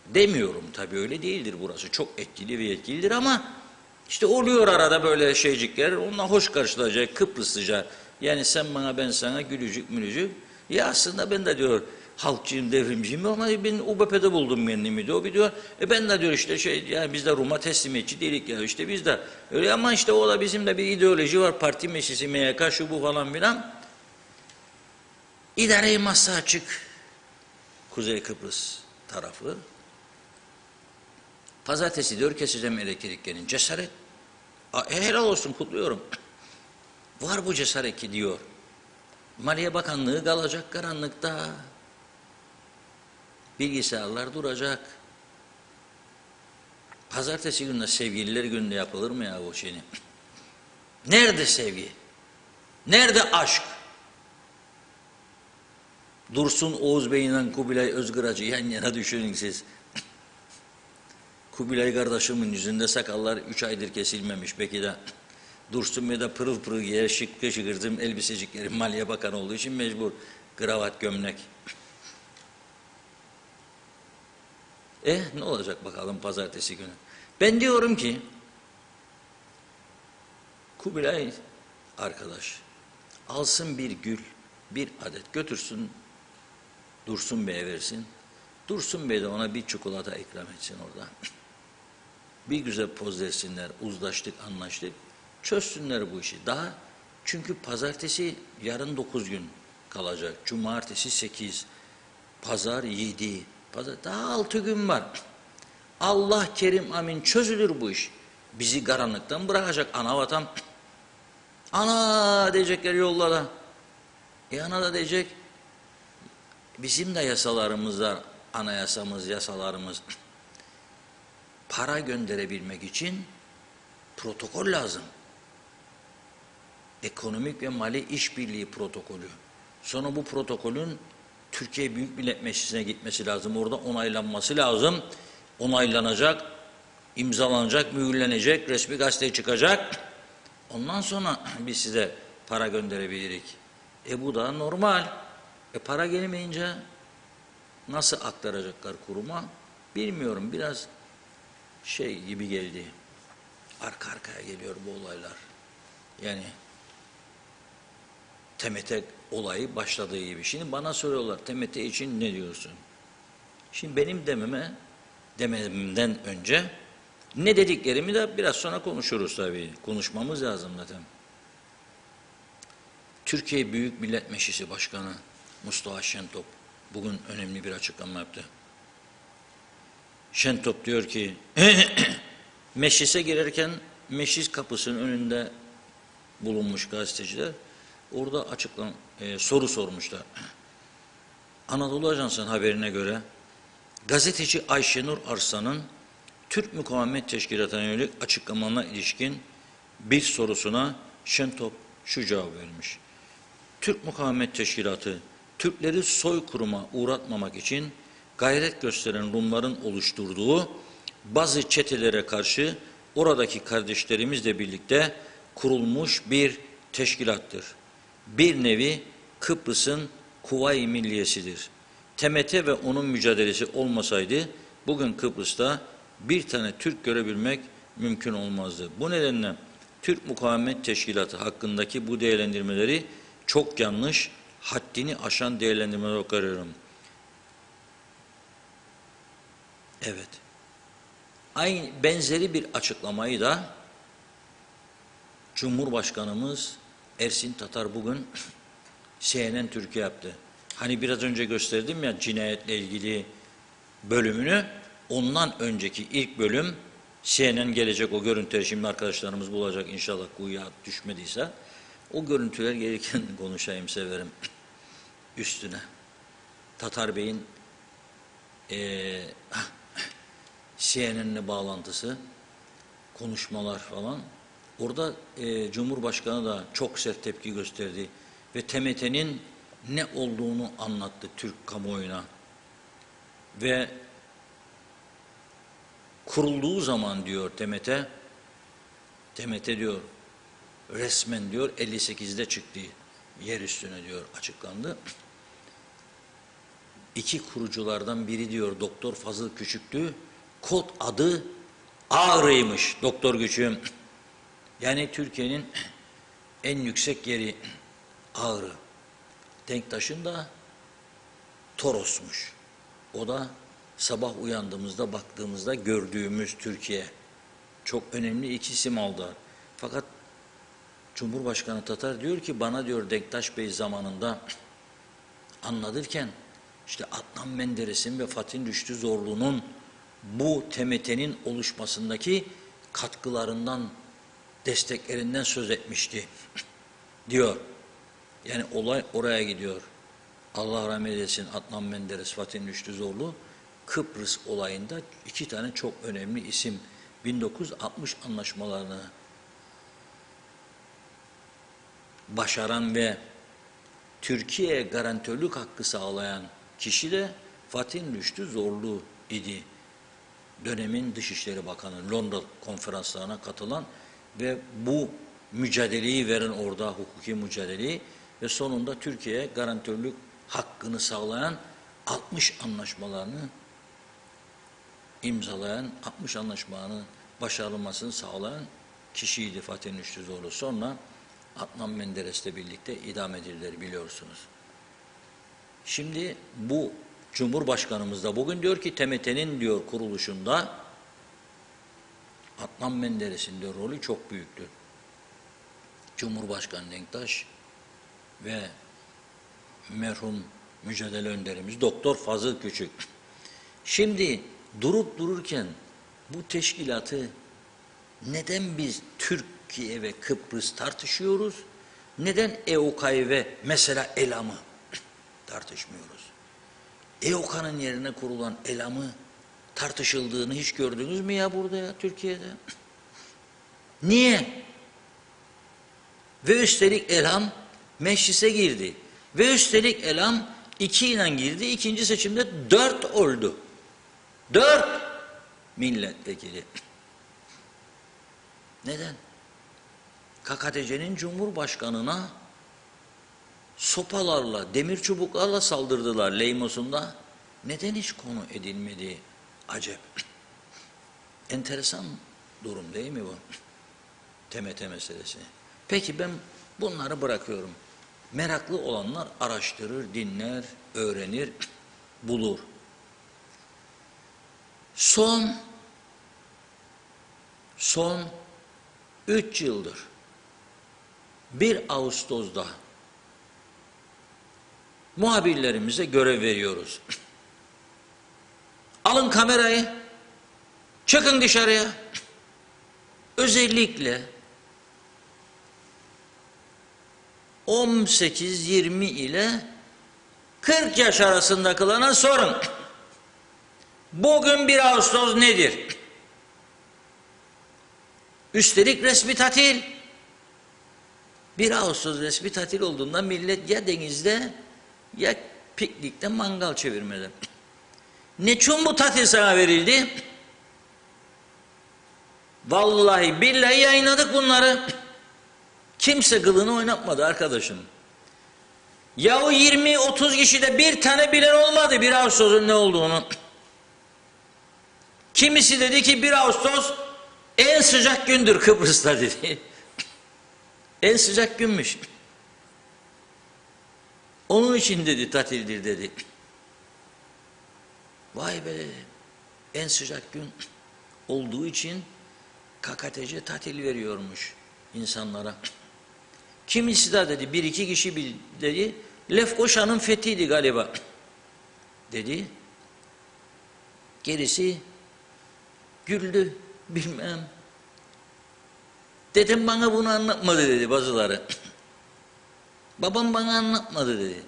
Speaker 2: Demiyorum tabii, öyle değildir burası. Çok etkili ve yetkilidir ama işte oluyor arada böyle şeycikler, onunla hoş karşılayacak Kıbrıslıca. Yani sen bana ben sana, gülücük mülücük. Ya aslında ben de diyor halkçıyım, devrimciyim ama ben UBP'de buldum kendimi diyor. O bir diyor, ben de diyor işte yani biz de Rum'a teslimiyetçi değilik ya işte biz de öyle ama işte o da bizim de bir ideoloji var, parti meclisi, MYK, şu bu falan filan. İdare-i masa açık. Kuzey Kıbrıs tarafı. Pazartesi diyor keseceğim elektriklerin. Cesaret. Helal olsun, kutluyorum. Var bu cesaret ki diyor. Maliye Bakanlığı kalacak karanlıkta. Bilgisayarlar duracak. Pazartesi günde sevgililer gününde yapılır mı ya bu şeyini? Nerede sevgi? Nerede aşk? Dursun Oğuz Bey'le Kubilay Özgüracı yan yana düşünün siz. Kubilay kardeşimin yüzünde sakallar 3 aydır kesilmemiş. Belki de Dursun Bey de pırıl pırıl giyer, şık şıkırdım elbisecikleri, Maliye Bakanı olduğu için mecbur. Kravat, gömlek. Ne olacak bakalım pazartesi günü? Ben diyorum ki Kubilay arkadaş alsın bir gül, bir adet götürsün Dursun Bey'e versin. Dursun Bey de ona bir çikolata ikram etsin orada. Bir güzel poz versinler, uzlaştık, anlaştık. Çözsünler bu işi. Daha çünkü pazartesi yarın 9 gün kalacak. Cumartesi 8, pazar 7, daha 6 gün var. Allah kerim amin çözülür bu iş. Bizi karanlıktan bırakacak ana vatan. Ana diyecekler yollara. Ana da diyecek bizim de yasalarımız var, anayasamız, yasalarımız. Para gönderebilmek için protokol lazım. Ekonomik ve mali işbirliği protokolü. Sonra bu protokolün Türkiye Büyük Millet Meclisi'ne gitmesi lazım. Orada onaylanması lazım. Onaylanacak, imzalanacak, mühürlenecek, resmi gazeteye çıkacak. Ondan sonra biz size para gönderebilirik. Bu da normal. Para gelmeyince nasıl aktaracaklar kuruma? Bilmiyorum. Biraz gibi geldi. Arka arkaya geliyor bu olaylar. Yani TMT olayı başladığı gibi. Şimdi bana soruyorlar TMT için ne diyorsun? Şimdi benim dememden önce ne dediklerimi de biraz sonra konuşuruz tabii. Konuşmamız lazım zaten. Türkiye Büyük Millet Meclisi Başkanı Mustafa Şentop bugün önemli bir açıklama yaptı. Şentop diyor ki meclise girerken meclis kapısının önünde bulunmuş gazeteciler orada soru sormuşlar. Anadolu Ajansı'nın haberine göre gazeteci Ayşenur Arslan'ın Türk Mukavemet Teşkilatı'na yönelik açıklamalarına ilişkin bir sorusuna Şentop şu cevap vermiş. Türk Mukavemet Teşkilatı Türkleri soykırıma uğratmamak için gayret gösteren Rumların oluşturduğu bazı çetelere karşı oradaki kardeşlerimizle birlikte kurulmuş bir teşkilattır. Bir nevi Kıbrıs'ın Kuvayi Milliyesidir. TMT ve onun mücadelesi olmasaydı bugün Kıbrıs'ta bir tane Türk görebilmek mümkün olmazdı. Bu nedenle Türk Mukavemet Teşkilatı hakkındaki bu değerlendirmeleri çok yanlış, haddini aşan değerlendirmeler olarak görüyorum. Evet. Aynı benzeri bir açıklamayı da Cumhurbaşkanımız Ersin Tatar bugün CNN Türkiye yaptı. Hani biraz önce gösterdim ya cinayetle ilgili bölümünü, ondan önceki ilk bölüm CNN gelecek o görüntüleri şimdi arkadaşlarımız bulacak inşallah kuyuya düşmediyse. O görüntüler gelirken konuşayım severim üstüne. Tatar Bey'in CNN'le bağlantısı, konuşmalar falan. Orada Cumhurbaşkanı da çok sert tepki gösterdi ve TMT'nin ne olduğunu anlattı Türk kamuoyuna. Ve kurulduğu zaman diyor TMT diyor resmen diyor 58'de çıktı yer üstüne diyor açıklandı. İki kuruculardan biri diyor Doktor Fazıl Küçük'tü. Kod adı Ağrı'ymış Doktor Küçük'üm. Yani Türkiye'nin en yüksek yeri Ağrı. Denktaş'ın da Toros'muş. O da sabah uyandığımızda, baktığımızda gördüğümüz Türkiye. Çok önemli iki isim aldı. Fakat Cumhurbaşkanı Tatar diyor ki, bana diyor Denktaş Bey zamanında anlatırken, işte Adnan Menderes'in ve Fatih Rüştü Zorlu'nun bu TMT'nin oluşmasındaki katkılarından, desteklerinden söz etmişti diyor. Yani olay oraya gidiyor. Allah rahmet eylesin Adnan Menderes, Fatih Rüştü Zorlu, Kıbrıs olayında iki tane çok önemli isim 1960 anlaşmalarını başaran ve Türkiye'ye garantörlük hakkı sağlayan kişi de Fatih Rüştü Zorlu idi. Dönemin Dışişleri Bakanı, Londra konferanslarına katılan ve bu mücadeleyi veren orada, hukuki mücadeleyi ve sonunda Türkiye'ye garantörlük hakkını sağlayan 60 anlaşmalarını imzalayan, 60 anlaşmanın başarılmasını sağlayan kişiydi Fatih Rüştü Zorlu. Sonra Adnan Menderes'le birlikte idam edildiler, biliyorsunuz. Şimdi bu Cumhurbaşkanımız da bugün diyor ki TMT'nin diyor kuruluşunda Adnan Menderes'in de rolü çok büyüktür. Cumhurbaşkanı Denktaş ve merhum mücadele önderimiz Doktor Fazıl Küçük. Şimdi durup dururken bu teşkilatı neden biz Türkiye ve Kıbrıs tartışıyoruz? Neden EOKA'yı ve mesela ELAM'ı tartışmıyoruz? EOKA'nın yerine kurulan ELAM'ı tartışıldığını hiç gördünüz mü ya burada ya Türkiye'de? Niye? Ve üstelik ELAM meclise girdi. Ve üstelik ELAM 2 ile girdi. İkinci seçimde 4 oldu. 4 milletvekili. Neden? KKTC'nin Cumhurbaşkanı'na sopalarla, demir çubuklarla saldırdılar Leymos'unda. Neden hiç konu edilmedi? Acep. Enteresan durum değil mi bu? TMT meselesi. Peki ben bunları bırakıyorum. Meraklı olanlar araştırır, dinler, öğrenir, bulur. Son 3 yıldır 1 Ağustos'da muhabirlerimize görev veriyoruz. Alın kamerayı, çıkın dışarıya. Özellikle 18-20 ile 40 yaş arasındakilere sorun. Bugün 1 Ağustos nedir? Üstelik resmi tatil. 1 Ağustos resmi tatil olduğunda millet ya denizde ya piknikte mangal çevirmede. Niçin bu tatil sana verildi? Vallahi billahi yayınladık bunları. Kimse kılını oynatmadı arkadaşım. Yahu 20-30 kişide bir tane bilen olmadı 1 Ağustos'un ne olduğunu. Kimisi dedi ki 1 Ağustos en sıcak gündür Kıbrıs'ta dedi. En sıcak günmüş. Onun için dedi tatildir dedi. Vay be dedi. En sıcak gün olduğu için KKTC tatil veriyormuş insanlara. Kimisi de dedi 1-2 kişi dedi Lefkoşa'nın fethiydi galiba dedi. Gerisi güldü bilmem. Dedem bana bunu anlatmadı dedi bazıları. Babam bana anlatmadı dedi.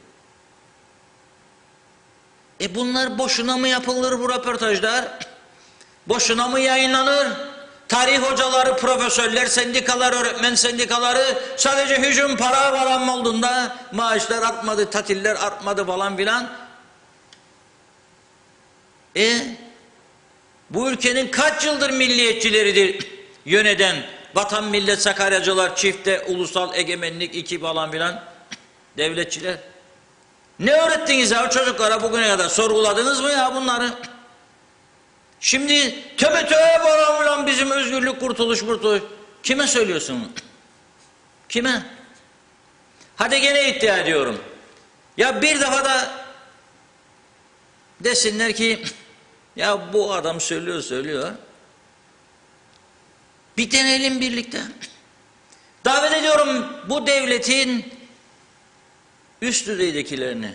Speaker 2: Bunlar boşuna mı yapılır bu röportajlar? Boşuna mı yayınlanır? Tarih hocaları, profesörler, sendikalar, öğretmen sendikaları sadece hücum para falan olduğunda maaşlar artmadı, tatiller artmadı falan filan. Bu ülkenin kaç yıldır milliyetçileridir yöneten vatan millet Sakaryacılar, çifte, ulusal egemenlik, 2 falan filan devletçiler. Ne öğrettiniz ya o çocuklara bugüne kadar? Sorguladınız mı ya bunları? Şimdi TMT falan bizim özgürlük, kurtuluş. Kime söylüyorsun? Kime? Hadi gene iddia ediyorum. Ya bir defa da Desinler ki ya bu adam söylüyor. Bir deneyelim birlikte. Davet ediyorum bu devletin üst düzeydekilerini,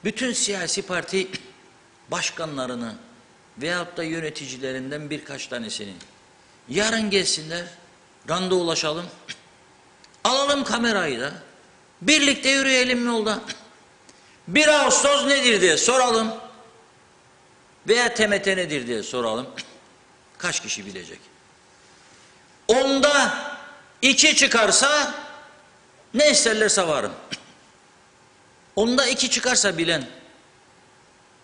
Speaker 2: bütün siyasi parti başkanlarını veyahut da yöneticilerinden birkaç tanesini yarın gelsinler, randevulaşalım, alalım kamerayı da, birlikte yürüyelim yolda. 1 Ağustos nedir diye soralım veya TMT nedir diye soralım. Kaç kişi bilecek? Onda 2 çıkarsa ne isterlerse varım. Onda 2 çıkarsa bilen,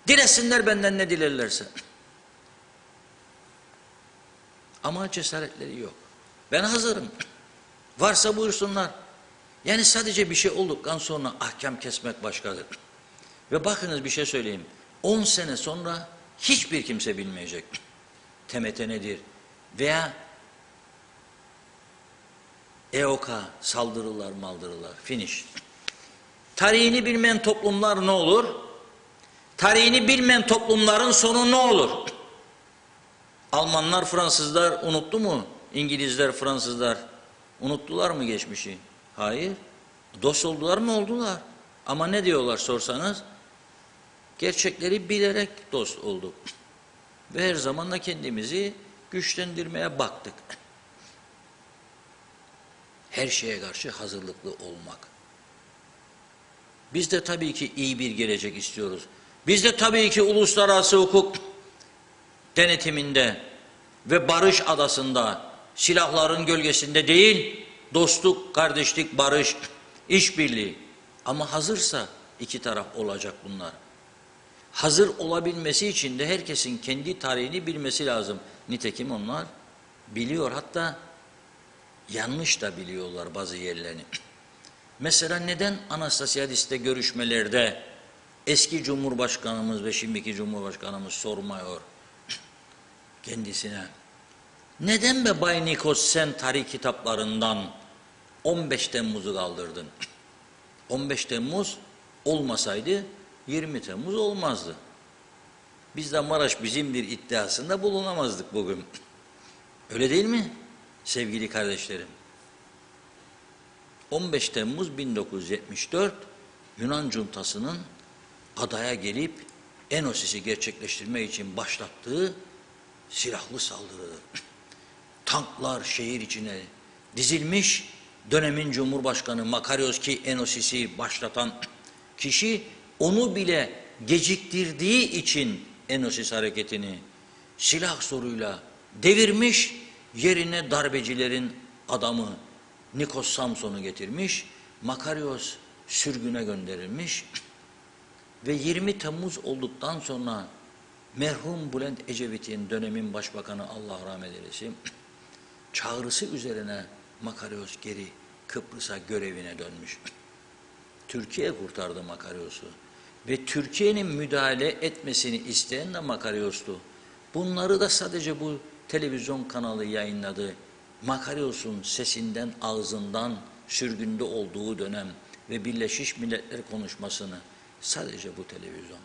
Speaker 2: dilesinler benden ne dilerlerse. Ama cesaretleri yok. Ben hazırım. Varsa buyursunlar. Yani sadece bir şey olduktan sonra ahkam kesmek başkadır. Ve bakınız bir şey söyleyeyim. 10 sene sonra hiçbir kimse bilmeyecek. TMT nedir? Veya EOK saldırılar maldırılar. Finish. Tarihini bilmeyen toplumlar ne olur? Tarihini bilmeyen toplumların sonu ne olur? Almanlar, Fransızlar unuttu mu? İngilizler, Fransızlar unuttular mı geçmişi? Hayır. Dost oldular mı? Oldular. Ama ne diyorlar sorsanız? Gerçekleri bilerek dost olduk. Ve her zaman da kendimizi güçlendirmeye baktık. Her şeye karşı hazırlıklı olmak. Biz de tabii ki iyi bir gelecek istiyoruz. Biz de tabii ki uluslararası hukuk denetiminde ve barış adasında, silahların gölgesinde değil, dostluk, kardeşlik, barış, işbirliği. Ama hazırsa iki taraf olacak bunlar. Hazır olabilmesi için de herkesin kendi tarihini bilmesi lazım. Nitekim onlar biliyor, hatta yanlış da biliyorlar bazı yerlerini. Mesela neden Anastasiadis'te görüşmelerde eski Cumhurbaşkanımız ve şimdiki Cumhurbaşkanımız sormuyor kendisine? Neden be Bay Nikos sen tarih kitaplarından 15 Temmuz'u kaldırdın? 15 Temmuz olmasaydı 20 Temmuz olmazdı. Biz de Maraş bizimdir iddiasında bulunamazdık bugün. Öyle değil mi sevgili kardeşlerim? 15 Temmuz 1974 Yunan cuntasının adaya gelip Enosis'i gerçekleştirmek için başlattığı silahlı saldırıdır. Tanklar şehir içine dizilmiş, dönemin Cumhurbaşkanı Makarios ki Enosis'i başlatan kişi onu bile geciktirdiği için Enosis hareketini silah zoruyla devirmiş, yerine darbecilerin adamı Nikos Samson'u getirmiş, Makarios sürgüne gönderilmiş ve 20 Temmuz olduktan sonra merhum Bülent Ecevit'in dönemin başbakanı Allah rahmet eylesin çağrısı üzerine Makarios geri Kıbrıs'a görevine dönmüş. Türkiye kurtardı Makarios'u ve Türkiye'nin müdahale etmesini isteyen de Makarios'tu. Bunları da sadece bu televizyon kanalı yayınladı. Makarios'un sesinden, ağzından sürgünde olduğu dönem ve Birleşmiş Milletler konuşmasını sadece bu televizyon.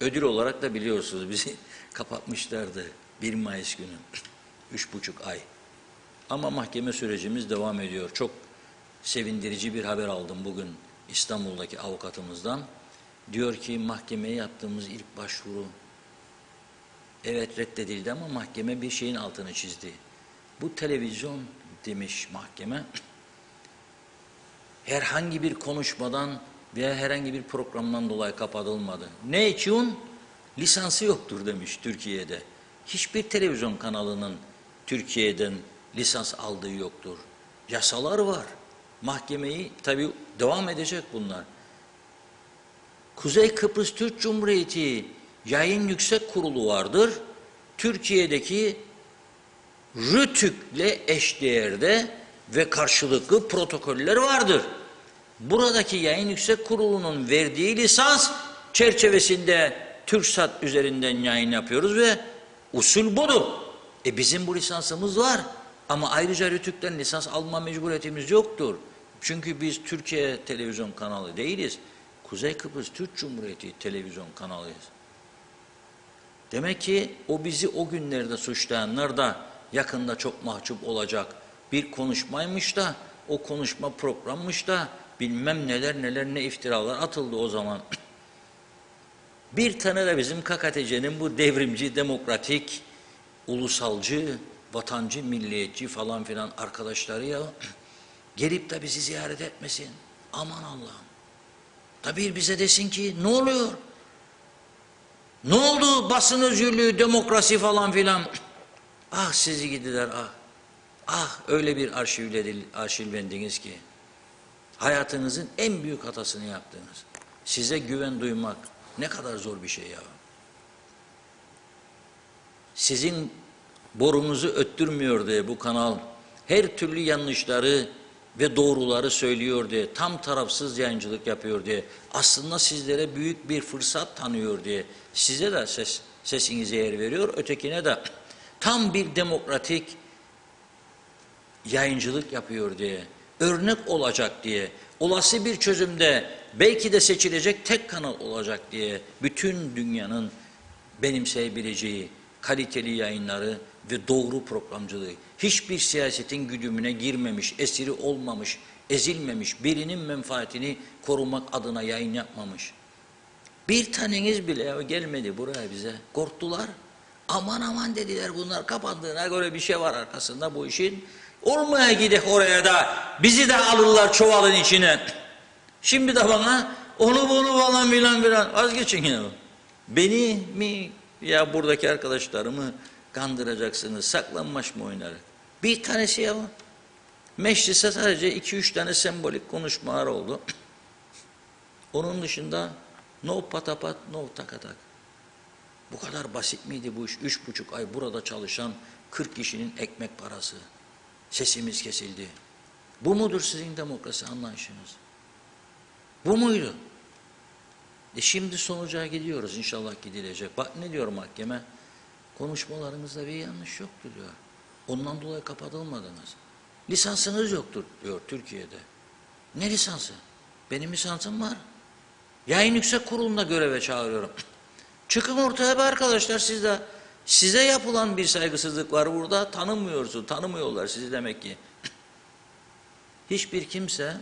Speaker 2: Ödül olarak da biliyorsunuz bizi kapatmışlardı 1 Mayıs günü. 3,5 ay. Ama mahkeme sürecimiz devam ediyor. Çok sevindirici bir haber aldım bugün İstanbul'daki avukatımızdan. Diyor ki mahkemeye yaptığımız ilk başvuru evet reddedildi ama mahkeme bir şeyin altını çizdi. Bu televizyon demiş mahkeme herhangi bir konuşmadan veya herhangi bir programdan dolayı kapatılmadı. Ne için? Lisansı yoktur demiş Türkiye'de. Hiçbir televizyon kanalının Türkiye'den lisans aldığı yoktur. Yasalar var. Mahkemeyi tabii devam edecek bunlar. Kuzey Kıbrıs Türk Cumhuriyeti Yayın Yüksek Kurulu vardır. Türkiye'deki RTÜK'le eşdeğerde ve karşılıklı protokoller vardır. Buradaki Yayın Yüksek Kurulu'nun verdiği lisans çerçevesinde TürkSat üzerinden yayın yapıyoruz ve usul budur. Bizim bu lisansımız var ama ayrıca RTÜK'ten lisans alma mecburiyetimiz yoktur. Çünkü biz Türkiye televizyon kanalı değiliz. Kuzey Kıbrıs Türk Cumhuriyeti televizyon kanalıyız. Demek ki o bizi o günlerde suçlayanlar da yakında çok mahcup olacak bir konuşmaymış da, o konuşma programmış da bilmem neler neler ne iftiralar atıldı o zaman. Bir tane de bizim KKTC'nin bu devrimci, demokratik, ulusalcı, vatancı, milliyetçi falan filan arkadaşları ya gelip de bizi ziyaret etmesin. Aman Allah'ım. Da bir bize desin ki ne oluyor? Ne oldu basın özgürlüğü, demokrasi falan filan? Ah sizi gidiler ah. Ah öyle bir arşivlendiniz ki. Hayatınızın en büyük hatasını yaptınız. Size güven duymak ne kadar zor bir şey ya. Sizin borunuzu öttürmüyor diye bu kanal her türlü yanlışları ve doğruları söylüyor diye, tam tarafsız yayıncılık yapıyor diye, aslında sizlere büyük bir fırsat tanıyor diye, size de sesinize yer veriyor, ötekine de tam bir demokratik yayıncılık yapıyor diye, örnek olacak diye, olası bir çözümde belki de seçilecek tek kanal olacak diye, bütün dünyanın benimseyebileceği kaliteli yayınları ve doğru programcılığı, hiçbir siyasetin güdümüne girmemiş, esiri olmamış, ezilmemiş, birinin menfaatini korumak adına yayın yapmamış. Bir taneniz bile gelmedi buraya bize, korktular. Aman aman dediler, bunlar kapandığına göre bir şey var arkasında bu işin. Olmaya gidek oraya da bizi de alırlar çuvalın içine. Şimdi de bana onu bunu falan filan vazgeçin ya. Beni mi ya buradaki arkadaşlarımı kandıracaksınız, saklanmaç mı oynarak? Bir tanesi ya meclise sadece 2-3 tane sembolik konuşmalar oldu. Onun dışında no patapat no takatak. Bu kadar basit miydi bu iş? 3,5 ay burada çalışan 40 kişinin ekmek parası. Sesimiz kesildi. Bu mudur sizin demokrasi anlayışınız? Bu muydu? Şimdi sonuca gidiyoruz. İnşallah gidilecek. Bak ne diyor mahkeme? Konuşmalarınızda bir yanlış yoktur diyor. Ondan dolayı kapatılmadınız. Lisansınız yoktur diyor Türkiye'de. Ne lisansı? Benim lisansım var. Yayın Yüksek Kurulu'nda göreve çağırıyorum. Çıkın ortaya be arkadaşlar siz de. Size yapılan bir saygısızlık var burada. Tanımıyorlar sizi demek ki. Hiçbir kimseyi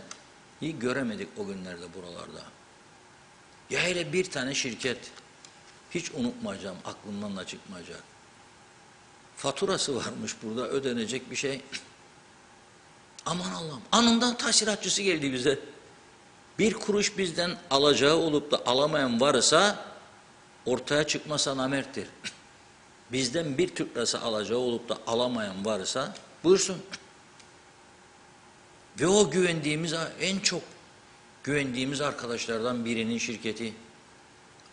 Speaker 2: göremedik o günlerde buralarda. Ya hele bir tane şirket, hiç unutmayacağım, aklımdan da çıkmayacak. Faturası varmış burada, ödenecek bir şey. Aman Allah'ım, anında taşeratçısı geldi bize. Bir kuruş bizden alacağı olup da alamayan varsa, ortaya çıkmasa namerttir. Bizden bir Türk lirası alacağı olup da alamayan varsa, buyursun. Ve o güvendiğimiz, en çok güvendiğimiz arkadaşlardan birinin şirketi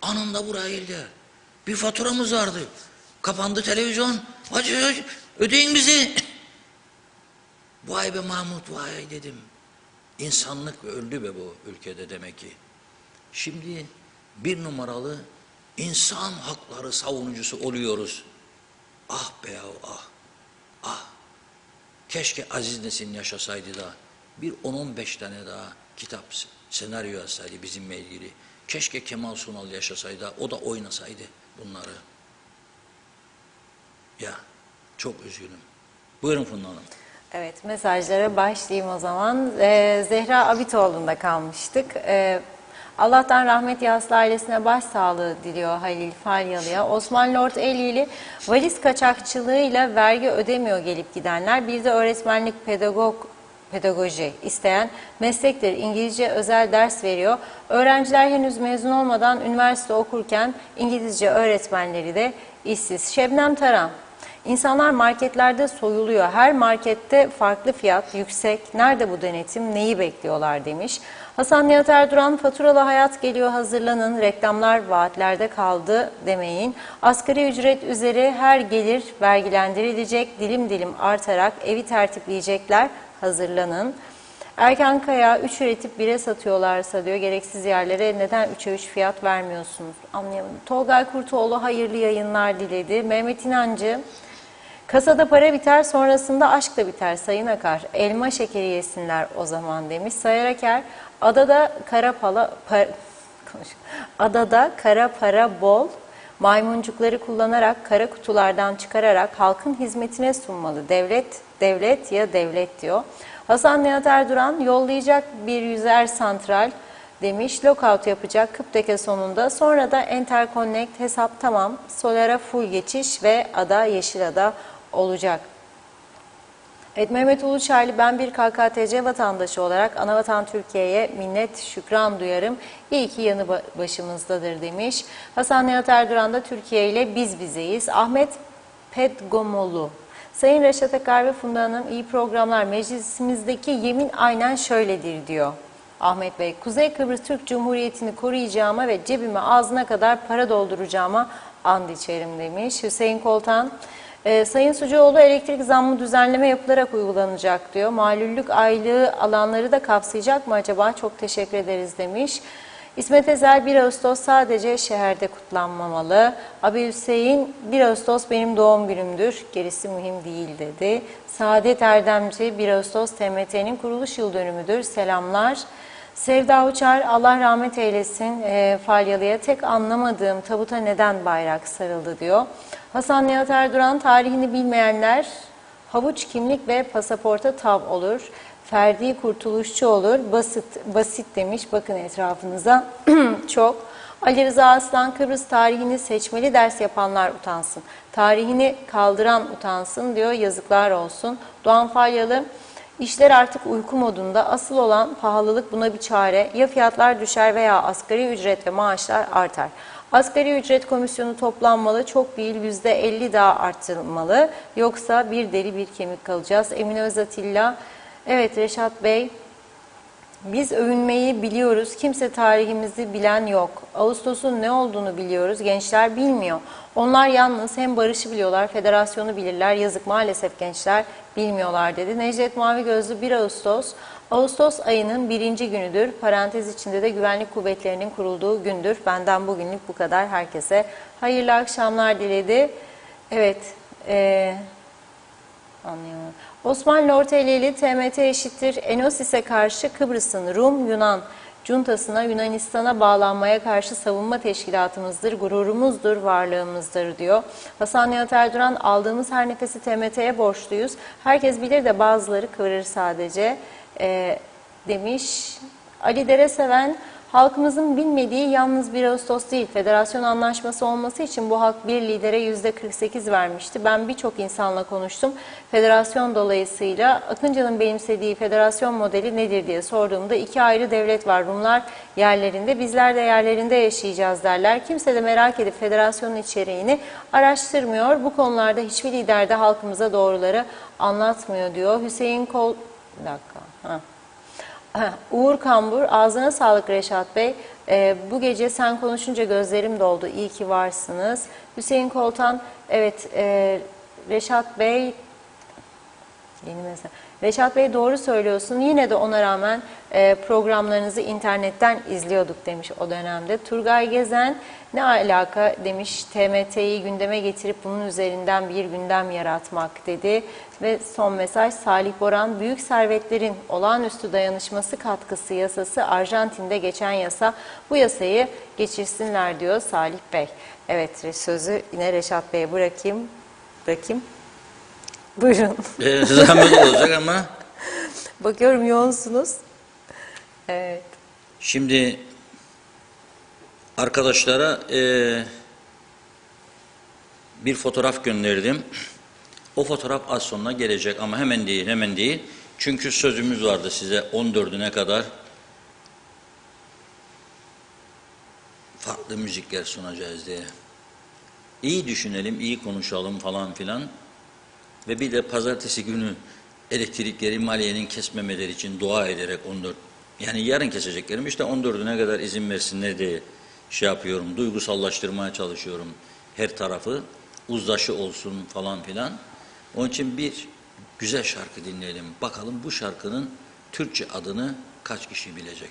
Speaker 2: anında buraya geldi. Bir faturamız vardı. Kapandı televizyon. Hadi ödeyin bizi. Vay be Mahmut vay dedim. İnsanlık öldü be bu ülkede demek ki. Şimdi bir numaralı insan hakları savunucusu oluyoruz. Ah be ya ah. Ah. Keşke Aziz Nesin yaşasaydı da bir 10-15 tane daha kitap, senaryo yazsaydı bizimle ilgili. Keşke Kemal Sunal yaşasaydı, o da oynasaydı bunları. Ya, çok üzgünüm. Buyurun Funda Hanım.
Speaker 1: Evet, mesajlara başlayayım o zaman. Zehra Abitoğlu'nda kalmıştık. Allah'tan rahmet yaslı ailesine başsağlığı diliyor Halil Falyalı'ya. Osman Lord Eylili valiz kaçakçılığıyla vergi ödemiyor gelip gidenler. Bir de öğretmenlik pedagoji isteyen meslektir. İngilizce özel ders veriyor. Öğrenciler henüz mezun olmadan üniversite okurken İngilizce öğretmenleri de işsiz. Şebnem Taran. İnsanlar marketlerde soyuluyor. Her markette farklı fiyat, yüksek. Nerede bu denetim, neyi bekliyorlar demiş. Hasan Nihat Erduran, faturalı hayat geliyor hazırlanın, reklamlar vaatlerde kaldı demeyin. Asgari ücret üzeri her gelir vergilendirilecek, dilim dilim artarak evi tertipleyecekler, hazırlanın. Erkan Kaya, 3 üretip 1'e satıyorlarsa diyor, gereksiz yerlere neden 3'e 3 fiyat vermiyorsunuz? Anlayamadım. Tolgay Kurtoğlu hayırlı yayınlar diledi. Mehmet İnancı, kasada para biter, sonrasında aşk da biter Sayın Akar. Elma şekeri yesinler o zaman demiş. Sayar Aker, adada Adada kara para bol, maymuncukları kullanarak kara kutulardan çıkararak halkın hizmetine sunmalı. Devlet, devlet ya devlet diyor. Hasan Nihat Erduran yollayacak bir yüzer santral demiş. Lockout yapacak Kıpteke sonunda. Sonra da Interconnect hesap tamam. Solar'a full geçiş ve ada Yeşilada olacak. Evet, Mehmet Uluçaylı, ben bir KKTC vatandaşı olarak Anavatan Türkiye'ye minnet şükran duyarım. İyi ki yanı başımızdadır demiş. Hasan Nihat Erduran da Türkiye ile biz bizeyiz. Ahmet Pedgomolu, Sayın Reşat Akar ve Funda Hanım, iyi programlar. Meclisimizdeki yemin aynen şöyledir diyor. Ahmet Bey, Kuzey Kıbrıs Türk Cumhuriyeti'ni koruyacağıma ve cebime ağzına kadar para dolduracağıma and içerim demiş. Hüseyin Koltan, Sayın Sucuoğlu, elektrik zammı düzenleme yapılarak uygulanacak diyor. Malüllük aylığı alanları da kapsayacak mı acaba? Çok teşekkür ederiz demiş. İsmet Ezel, 1 Ağustos sadece şehirde kutlanmamalı. Abi Hüseyin, 1 Ağustos benim doğum günümdür, gerisi mühim değil dedi. Saadet Erdemci, 1 Ağustos TMT'nin kuruluş yıl dönümüdür, selamlar. Sevda Uçar, Allah rahmet eylesin Falyalı'ya, tek anlamadığım tabuta neden bayrak sarıldı diyor. Hasan Nihat Erduran, tarihini bilmeyenler havuç kimlik ve pasaporta tav olur. Ferdi kurtuluşçu olur. Basit demiş. Bakın etrafınıza. Çok. Ali Rıza Aslan, Kıbrıs tarihini seçmeli ders yapanlar utansın. Tarihini kaldıran utansın diyor. Yazıklar olsun. Doğan Falyalı, İşler artık uyku modunda. Asıl olan pahalılık, buna bir çare. Ya fiyatlar düşer veya asgari ücret ve maaşlar artar. Asgari ücret komisyonu toplanmalı, çok değil %50 daha arttırılmalı. Yoksa bir deri bir kemik kalacağız. Emine Özatilla, evet Reşat Bey, biz övünmeyi biliyoruz, kimse tarihimizi bilen yok. Ağustos'un ne olduğunu biliyoruz, gençler bilmiyor. Onlar yalnız hem barışı biliyorlar, federasyonu bilirler. Yazık, maalesef gençler bilmiyorlar dedi. Necdet Mavi Gözlü, 1 Ağustos, Ağustos ayının 1. günüdür. Parantez içinde de güvenlik kuvvetlerinin kurulduğu gündür. Benden bugünlük bu kadar. Herkese hayırlı akşamlar diledi. Evet, anlıyorum. Osmanlı Ortaeli'li TMT eşittir Enosis'e karşı Kıbrıs'ın Rum-Yunan cuntasına, Yunanistan'a bağlanmaya karşı savunma teşkilatımızdır, gururumuzdur, varlığımızdır diyor. Hasan Nihat Erduran, aldığımız her nefesi TMT'ye borçluyuz. Herkes bilir de bazıları kıvırır sadece demiş. Ali Dereseven, halkımızın bilmediği yalnız 1 Ağustos değil, federasyon anlaşması olması için bu halk bir lidere %48 vermişti. Ben birçok insanla konuştum. Federasyon dolayısıyla Akıncı'nın benimsediği federasyon modeli nedir diye sorduğumda 2 ayrı devlet var. Rumlar yerlerinde, bizler de yerlerinde yaşayacağız derler. Kimse de merak edip federasyonun içeriğini araştırmıyor. Bu konularda hiçbir lider de halkımıza doğruları anlatmıyor diyor. Hüseyin Kol... Bir dakika. Uğur Kambur, ağzına sağlık Reşat Bey. Bu gece sen konuşunca gözlerim doldu. İyi ki varsınız. Hüseyin Koltan, evet Reşat Bey, yeni mesaj. Reşat Bey, doğru söylüyorsun. Yine de ona rağmen programlarınızı internetten izliyorduk demiş o dönemde. Turgay Gezen, ne alaka demiş, TMT'yi gündeme getirip bunun üzerinden bir gündem yaratmak dedi. Ve son mesaj Salih Boran, büyük servetlerin olağanüstü dayanışması katkısı yasası, Arjantin'de geçen yasa, bu yasayı geçirsinler diyor Salih Bey. Evet, sözü yine Reşat Bey'e bırakayım. Buyurun.
Speaker 2: Zahmet olacak ama.
Speaker 1: Bakıyorum yoğunsunuz. Evet.
Speaker 2: Şimdi arkadaşlara bir fotoğraf gönderdim. O fotoğraf az sonra gelecek ama hemen değil. Çünkü sözümüz vardı size 14'üne kadar farklı müzikler sunacağız diye. İyi düşünelim, iyi konuşalım falan filan. Ve bir de pazartesi günü elektrikleri maliyenin kesmemeleri için dua ederek 14, yani yarın keseceklerim işte 14'üne kadar izin versinler diye şey yapıyorum, duygusallaştırmaya çalışıyorum her tarafı, uzlaşı olsun falan filan. Onun için bir güzel şarkı dinleyelim. Bakalım bu şarkının Türkçe adını kaç kişi bilecek?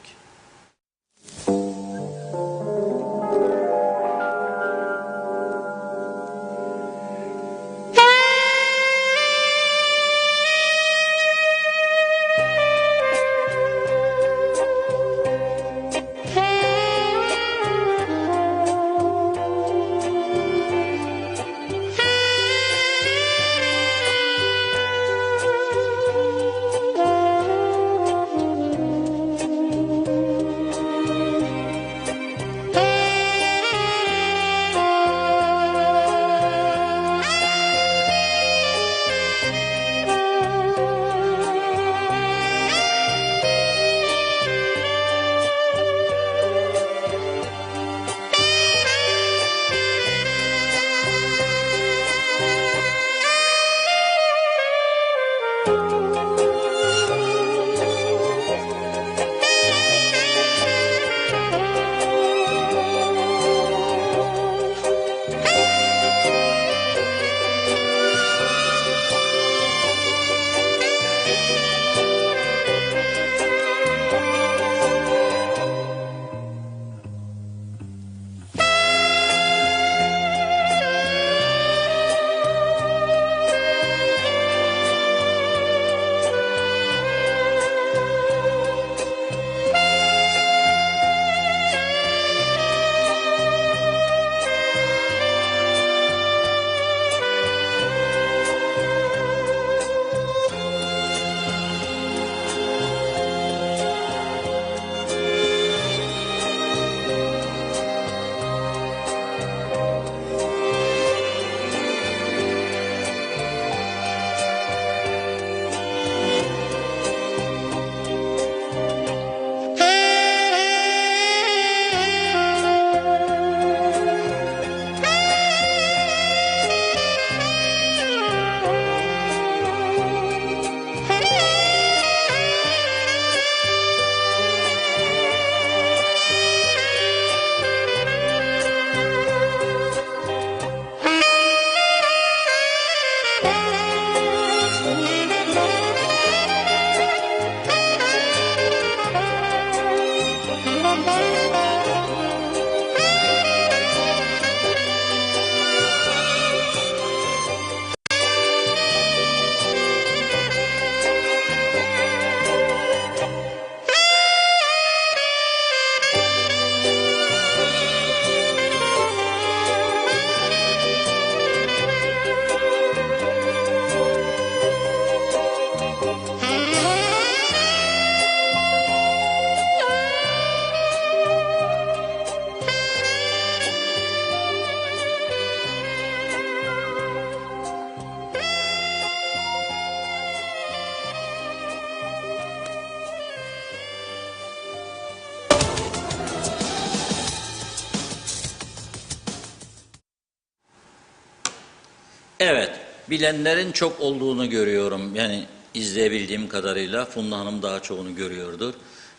Speaker 2: bilenlerin çok olduğunu görüyorum. Yani izleyebildiğim kadarıyla Funda Hanım daha çoğunu görüyordur,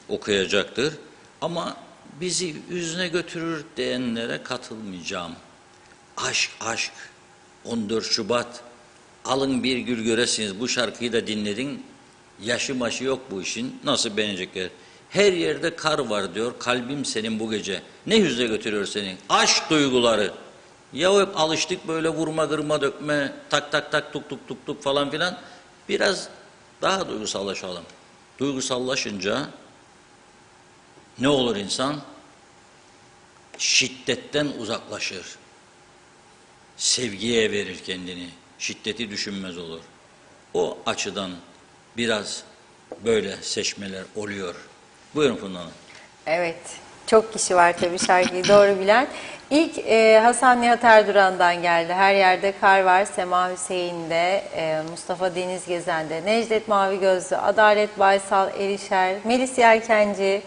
Speaker 2: okuyacaktır. Ama bizi yüzüne götürür diyenlere katılmayacağım. Aşk, aşk. 14 Şubat. Alın bir gül göresiniz. Bu şarkıyı da dinledin. Yaşı maşı yok bu işin. Nasıl beğenecekler? Her yerde kar var diyor. Kalbim senin bu gece. Ne hüzne götürüyor seni? Aşk duyguları. Ya hep alıştık böyle vurma, kırma, dökme, tak tak tak, tuk tuk tuk tuk falan filan. Biraz daha duygusallaşalım. Duygusallaşınca ne olur insan? Şiddetten uzaklaşır. Sevgiye verir kendini. Şiddeti düşünmez olur. O açıdan biraz böyle seçmeler oluyor. Buyurun Funda Hanım.
Speaker 1: Evet, çok kişi var tabii şarkıyı doğru bilen. İlk Hasan Nihat Erduran'dan geldi. Her yerde kar var. Sema Hüseyin'de, Mustafa Deniz Gezen'de, Necdet Mavi Gözlü, Adalet Baysal Erişer, Melis Yelkenci,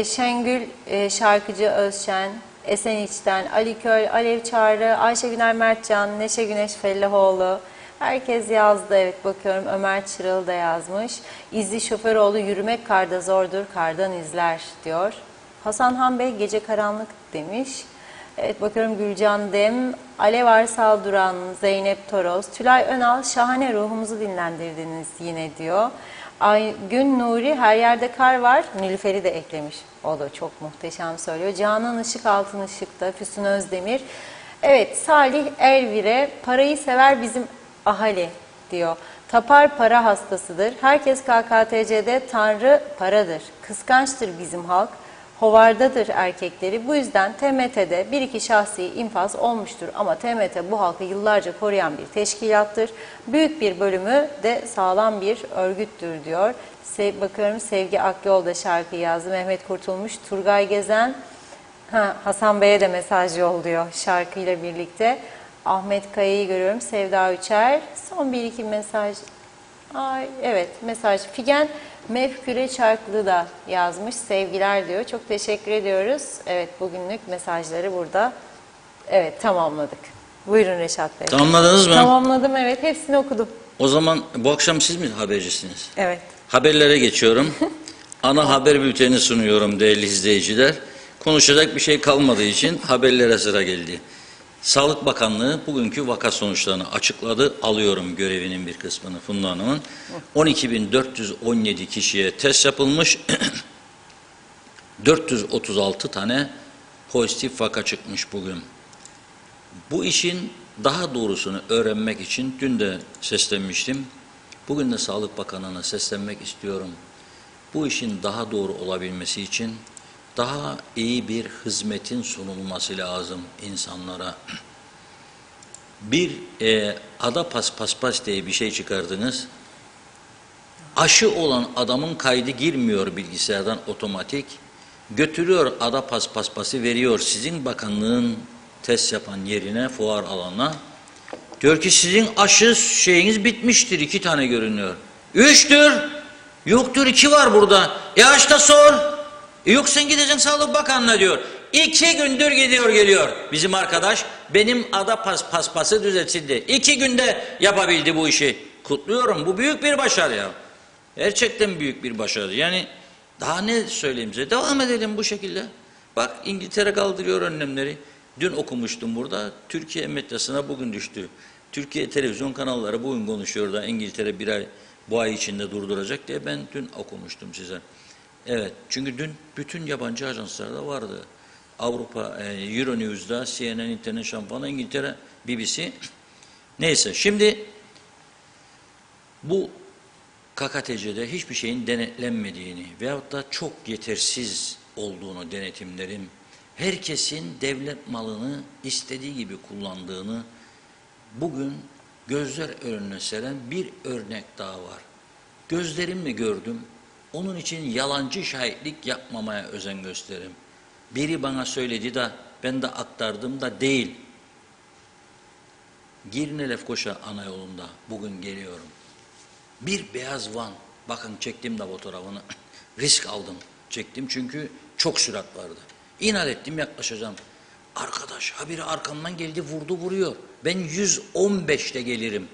Speaker 1: Şengül Şarkıcı Özşen, Eseniç'ten, Ali Köl, Alev Çağrı, Ayşe Güner Mertcan, Neşe Güneş Fellahoğlu. Herkes yazdı, evet bakıyorum. Ömer Çırıl da yazmış. İzli Şoföroğlu, yürümek karda zordur, kardan izler diyor. Hasan Han Bey, gece karanlık demiş. Evet bakıyorum, Gülcan Dem, Alev Arsal Duran, Zeynep Toros, Tülay Önal, şahane ruhumuzu dinlendirdiniz yine diyor. Aygün Nuri, her yerde kar var. Nilüfer'i de eklemiş. O da çok muhteşem söylüyor. Canan Işık, Altın Işık'ta, Füsun Özdemir. Evet, Salih Ervir'e, parayı sever bizim ahali diyor. Tapar para hastasıdır. Herkes KKTC'de Tanrı paradır. Kıskançtır bizim halk. Hovardadır erkekleri. Bu yüzden TMT'de bir iki şahsi infaz olmuştur. Ama TMT bu halkı yıllarca koruyan bir teşkilattır. Büyük bir bölümü de sağlam bir örgüttür diyor. Bakıyorum Sevgi Akyol da şarkı yazdı. Mehmet Kurtulmuş, Turgay Gezen, Hasan Bey'e de mesaj yolluyor şarkıyla birlikte. Ahmet Kaya'yı görüyorum. Sevda Üçer. Son bir iki mesaj. Evet, mesaj. Figen Mefküre Çarklı da yazmış. Sevgiler diyor. Çok teşekkür ediyoruz. Evet, bugünlük mesajları burada. Evet, tamamladık. Buyurun Reşat Bey.
Speaker 2: Tamamladınız mı?
Speaker 1: Tamamladım, evet. Hepsini okudum.
Speaker 2: O zaman bu akşam siz mi habercisiniz?
Speaker 1: Evet.
Speaker 2: Haberlere geçiyorum. Ana haber bülteni sunuyorum değerli izleyiciler. Konuşacak bir şey kalmadığı için haberlere sıra geldi. Sağlık Bakanlığı bugünkü vaka sonuçlarını açıkladı. Alıyorum görevinin bir kısmını Funda Hanım'ın. 12.417 kişiye test yapılmış. 436 tane pozitif vaka çıkmış bugün. Bu işin daha doğrusunu öğrenmek için dün de seslenmiştim. Bugün de Sağlık Bakanlığı'na seslenmek istiyorum. Bu işin daha doğru olabilmesi için daha iyi bir hizmetin sunulması lazım insanlara. Bir ada paspas diye bir şey çıkardınız. Aşı olan adamın kaydı girmiyor bilgisayardan otomatik. Götürüyor ada paspası veriyor sizin bakanlığın test yapan yerine, fuar alanına. Diyor ki sizin aşı şeyiniz bitmiştir. 2 tane görünüyor. 3'tür. Yoktur, 2 var burada. Aç da sor. Yok sen gideceksin Sağlık Bakanlığı'na diyor. 2 gündür gidiyor geliyor bizim arkadaş. Benim ada paspası düzeltildi. 2 günde yapabildi bu işi. Kutluyorum. Bu büyük bir başarı ya. Gerçekten büyük bir başarı. Yani daha ne söyleyeyim size? Devam edelim bu şekilde. Bak İngiltere kaldırıyor önlemleri. Dün okumuştum burada. Türkiye medyasına bugün düştü. Türkiye televizyon kanalları bugün konuşuyor da İngiltere bir ay bu ay içinde durduracak diye ben dün okumuştum size. Evet, çünkü dün bütün yabancı ajanslarda vardı. Avrupa, Euronews'da, CNN International falan, İngiltere, BBC. Neyse, şimdi bu KKTC'de hiçbir şeyin denetlenmediğini veyahut da çok yetersiz olduğunu denetimlerin, herkesin devlet malını istediği gibi kullandığını bugün gözler önüne seren bir örnek daha var. Gözlerimle gördüm. Onun için yalancı şahitlik yapmamaya özen gösteririm. Biri bana söyledi de ben de aktardım da değil. Girne Lefkoşa ana yolunda bugün geliyorum. Bir beyaz van, bakın çektim de fotoğrafını, risk aldım. Çektim çünkü çok sürat vardı. İnat ettim yaklaşacağım. Arkadaş habire arkamdan geldi vurdu vuruyor. Ben 115'te gelirim.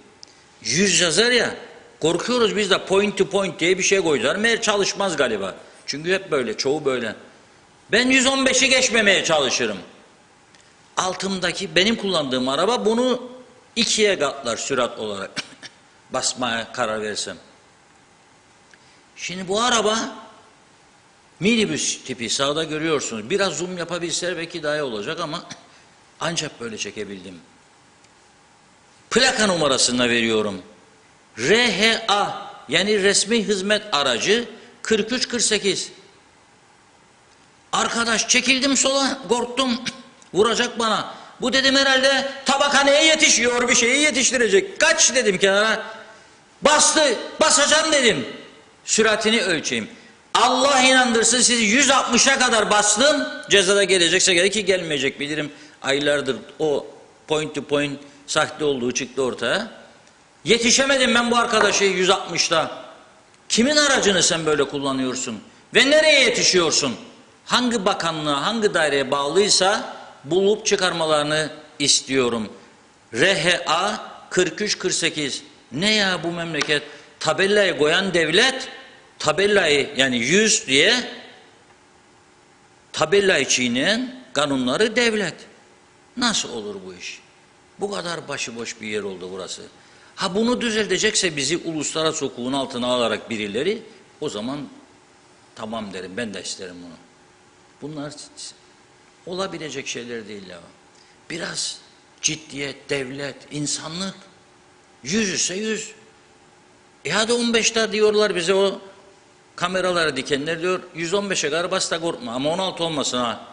Speaker 2: 100 yazar ya, korkuyoruz biz de point to point diye bir şey koydular. Meğer çalışmaz galiba. Çünkü hep böyle, çoğu böyle. Ben 115'i geçmemeye çalışırım. Altımdaki benim kullandığım araba bunu 2'ye katlar sürat olarak basmaya karar versem. Şimdi bu araba minibüs tipi, sağda görüyorsunuz. Biraz zoom yapabilseler belki daha iyi olacak ama ancak böyle çekebildim. Plaka numarasını veriyorum. RHA yani resmi hizmet aracı 4348. Arkadaş çekildim sola, korktum. Vuracak bana. Bu dedim herhalde tabakhaneye yetişiyor, bir şeyi yetiştirecek. Kaç dedim kenara. Bastı, basacağım dedim. Süratini ölçeyim. Allah inandırsın sizi 160'a kadar bastım. Cezada gelecekse gerek ki gelmeyecek bilirim. Aylardır o point to point sahte olduğu çıktı ortaya. Yetişemedim ben bu arkadaşı 160'ta. Kimin aracını sen böyle kullanıyorsun? Ve nereye yetişiyorsun? Hangi bakanlığa, hangi daireye bağlıysa bulup çıkarmalarını istiyorum. RHA 4348. Ne ya bu memleket? Tabelayı koyan devlet, tabelayı yani 100 diye tabelayı çiğneyen kanunları devlet. Nasıl olur bu iş? Bu kadar başıboş bir yer oldu burası. Ha bunu düzeltecekse bizi uluslararası hukukun altına alarak birileri, o zaman tamam derim, ben de isterim bunu. Bunlar olabilecek şeyler değil ya. Biraz ciddiyet, devlet, insanlık. 100 ise 100. Hadi 15'te diyorlar bize o kameraları dikenler diyor. 115'e kadar bas da korkma ama 16 olmasın ha.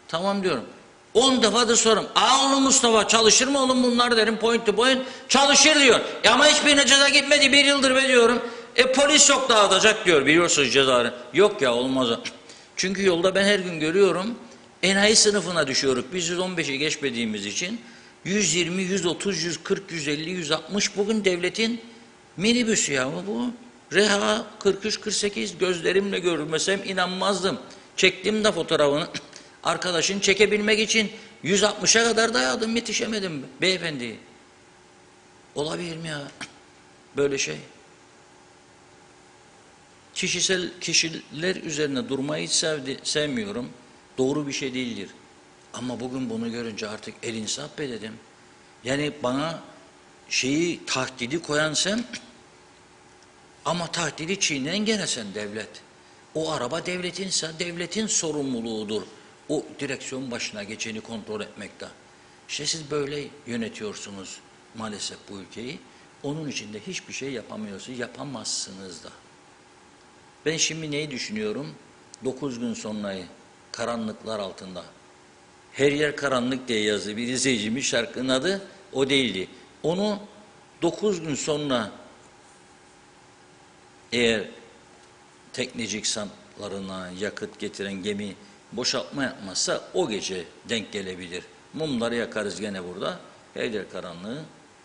Speaker 2: Tamam diyorum. 10 defa da sorum. Oğlum Mustafa çalışır mı oğlum bunlar derim point to point. Çalışır diyor. Ama hiçbirine ceza gitmedi 1 yıldır be diyorum. Polis yok dağıtacak diyor biliyorsunuz cezanı. Yok ya olmaz o. Çünkü yolda ben her gün görüyorum. Enayi sınıfına düşüyoruz. Biz 115'i geçmediğimiz için 120, 130, 140, 150, 160 bugün devletin minibüsü ya bu. Reha 43-48 gözlerimle görmesem inanmazdım. Çektim de fotoğrafını. Arkadaşın çekebilmek için 160'a kadar dayadım yetişemedim beyefendi. Olabilir mi ya böyle şey? Kişiler üzerine durmayı hiç sevmiyorum. Doğru bir şey değildir. Ama bugün bunu görünce artık el insaf be dedim. Yani bana şeyi tahdidi koyan sen ama tahdidi çiğneyen gene sen devlet. O araba devletinse devletin sorumluluğudur. O direksiyon başına geçeni kontrol etmekte. İşte siz böyle yönetiyorsunuz maalesef bu ülkeyi. Onun için de hiçbir şey yapamıyorsunuz, yapamazsınız da. Ben şimdi neyi düşünüyorum? 9 gün sonrayı karanlıklar altında. Her yer karanlık diye yazdı bir izleyicimiz, şarkının adı o değildi. Onu 9 gün sonra eğer teknecik sanatlarına yakıt getiren gemi boşaltma yapmazsa o gece denk gelebilir. Mumları yakarız gene burada. Her yer karanlığı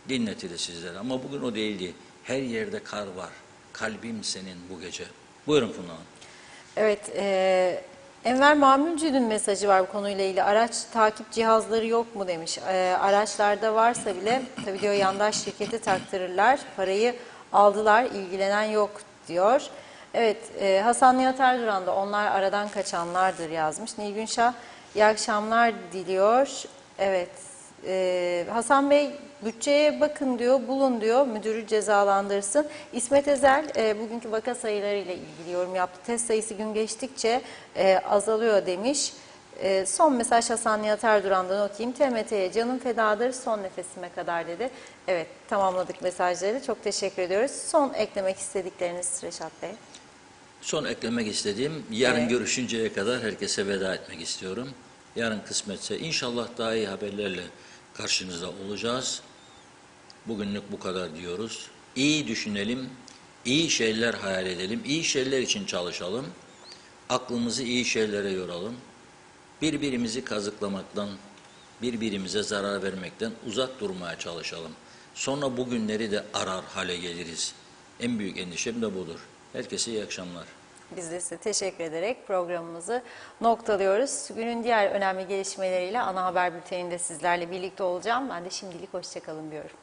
Speaker 2: dinletiriz sizlere. Ama bugün o değildi. Her yerde kar var. Kalbim senin bu gece. Buyurun Funda Hanım.
Speaker 1: Evet, Enver Mamülcü'nün mesajı var bu konuyla ilgili. Araç takip cihazları yok mu demiş. Araçlarda varsa bile tabii diyor yandaş şirkete taktırırlar. Parayı aldılar, ilgilenen yok diyor. Evet, Hasan Nihat Erduran da onlar aradan kaçanlardır yazmış. Nilgün Şah iyi akşamlar diliyor. Evet, Hasan Bey bütçeye bakın diyor, bulun diyor, müdürü cezalandırsın. İsmet Ezel bugünkü vaka sayılarıyla ilgili yorum yaptı. Test sayısı gün geçtikçe azalıyor demiş. Son mesaj Hasan Nihat Erduran'dan okuyayım. TMT'ye canım fedadır son nefesime kadar dedi. Evet, tamamladık mesajları. Çok teşekkür ediyoruz. Son eklemek istedikleriniz Reşat Bey.
Speaker 2: Son eklemek istediğim, yarın görüşünceye kadar herkese veda etmek istiyorum. Yarın kısmetse inşallah daha iyi haberlerle karşınızda olacağız. Bugünlük bu kadar diyoruz. İyi düşünelim, iyi şeyler hayal edelim, iyi şeyler için çalışalım. Aklımızı iyi şeylere yoralım. Birbirimizi kazıklamaktan, birbirimize zarar vermekten uzak durmaya çalışalım. Sonra bu günleri de arar hale geliriz. En büyük endişem de budur. Herkese iyi akşamlar.
Speaker 1: Biz de size teşekkür ederek programımızı noktalıyoruz. Günün diğer önemli gelişmeleriyle ana haber bülteninde sizlerle birlikte olacağım. Ben de şimdilik hoşça kalın diyorum.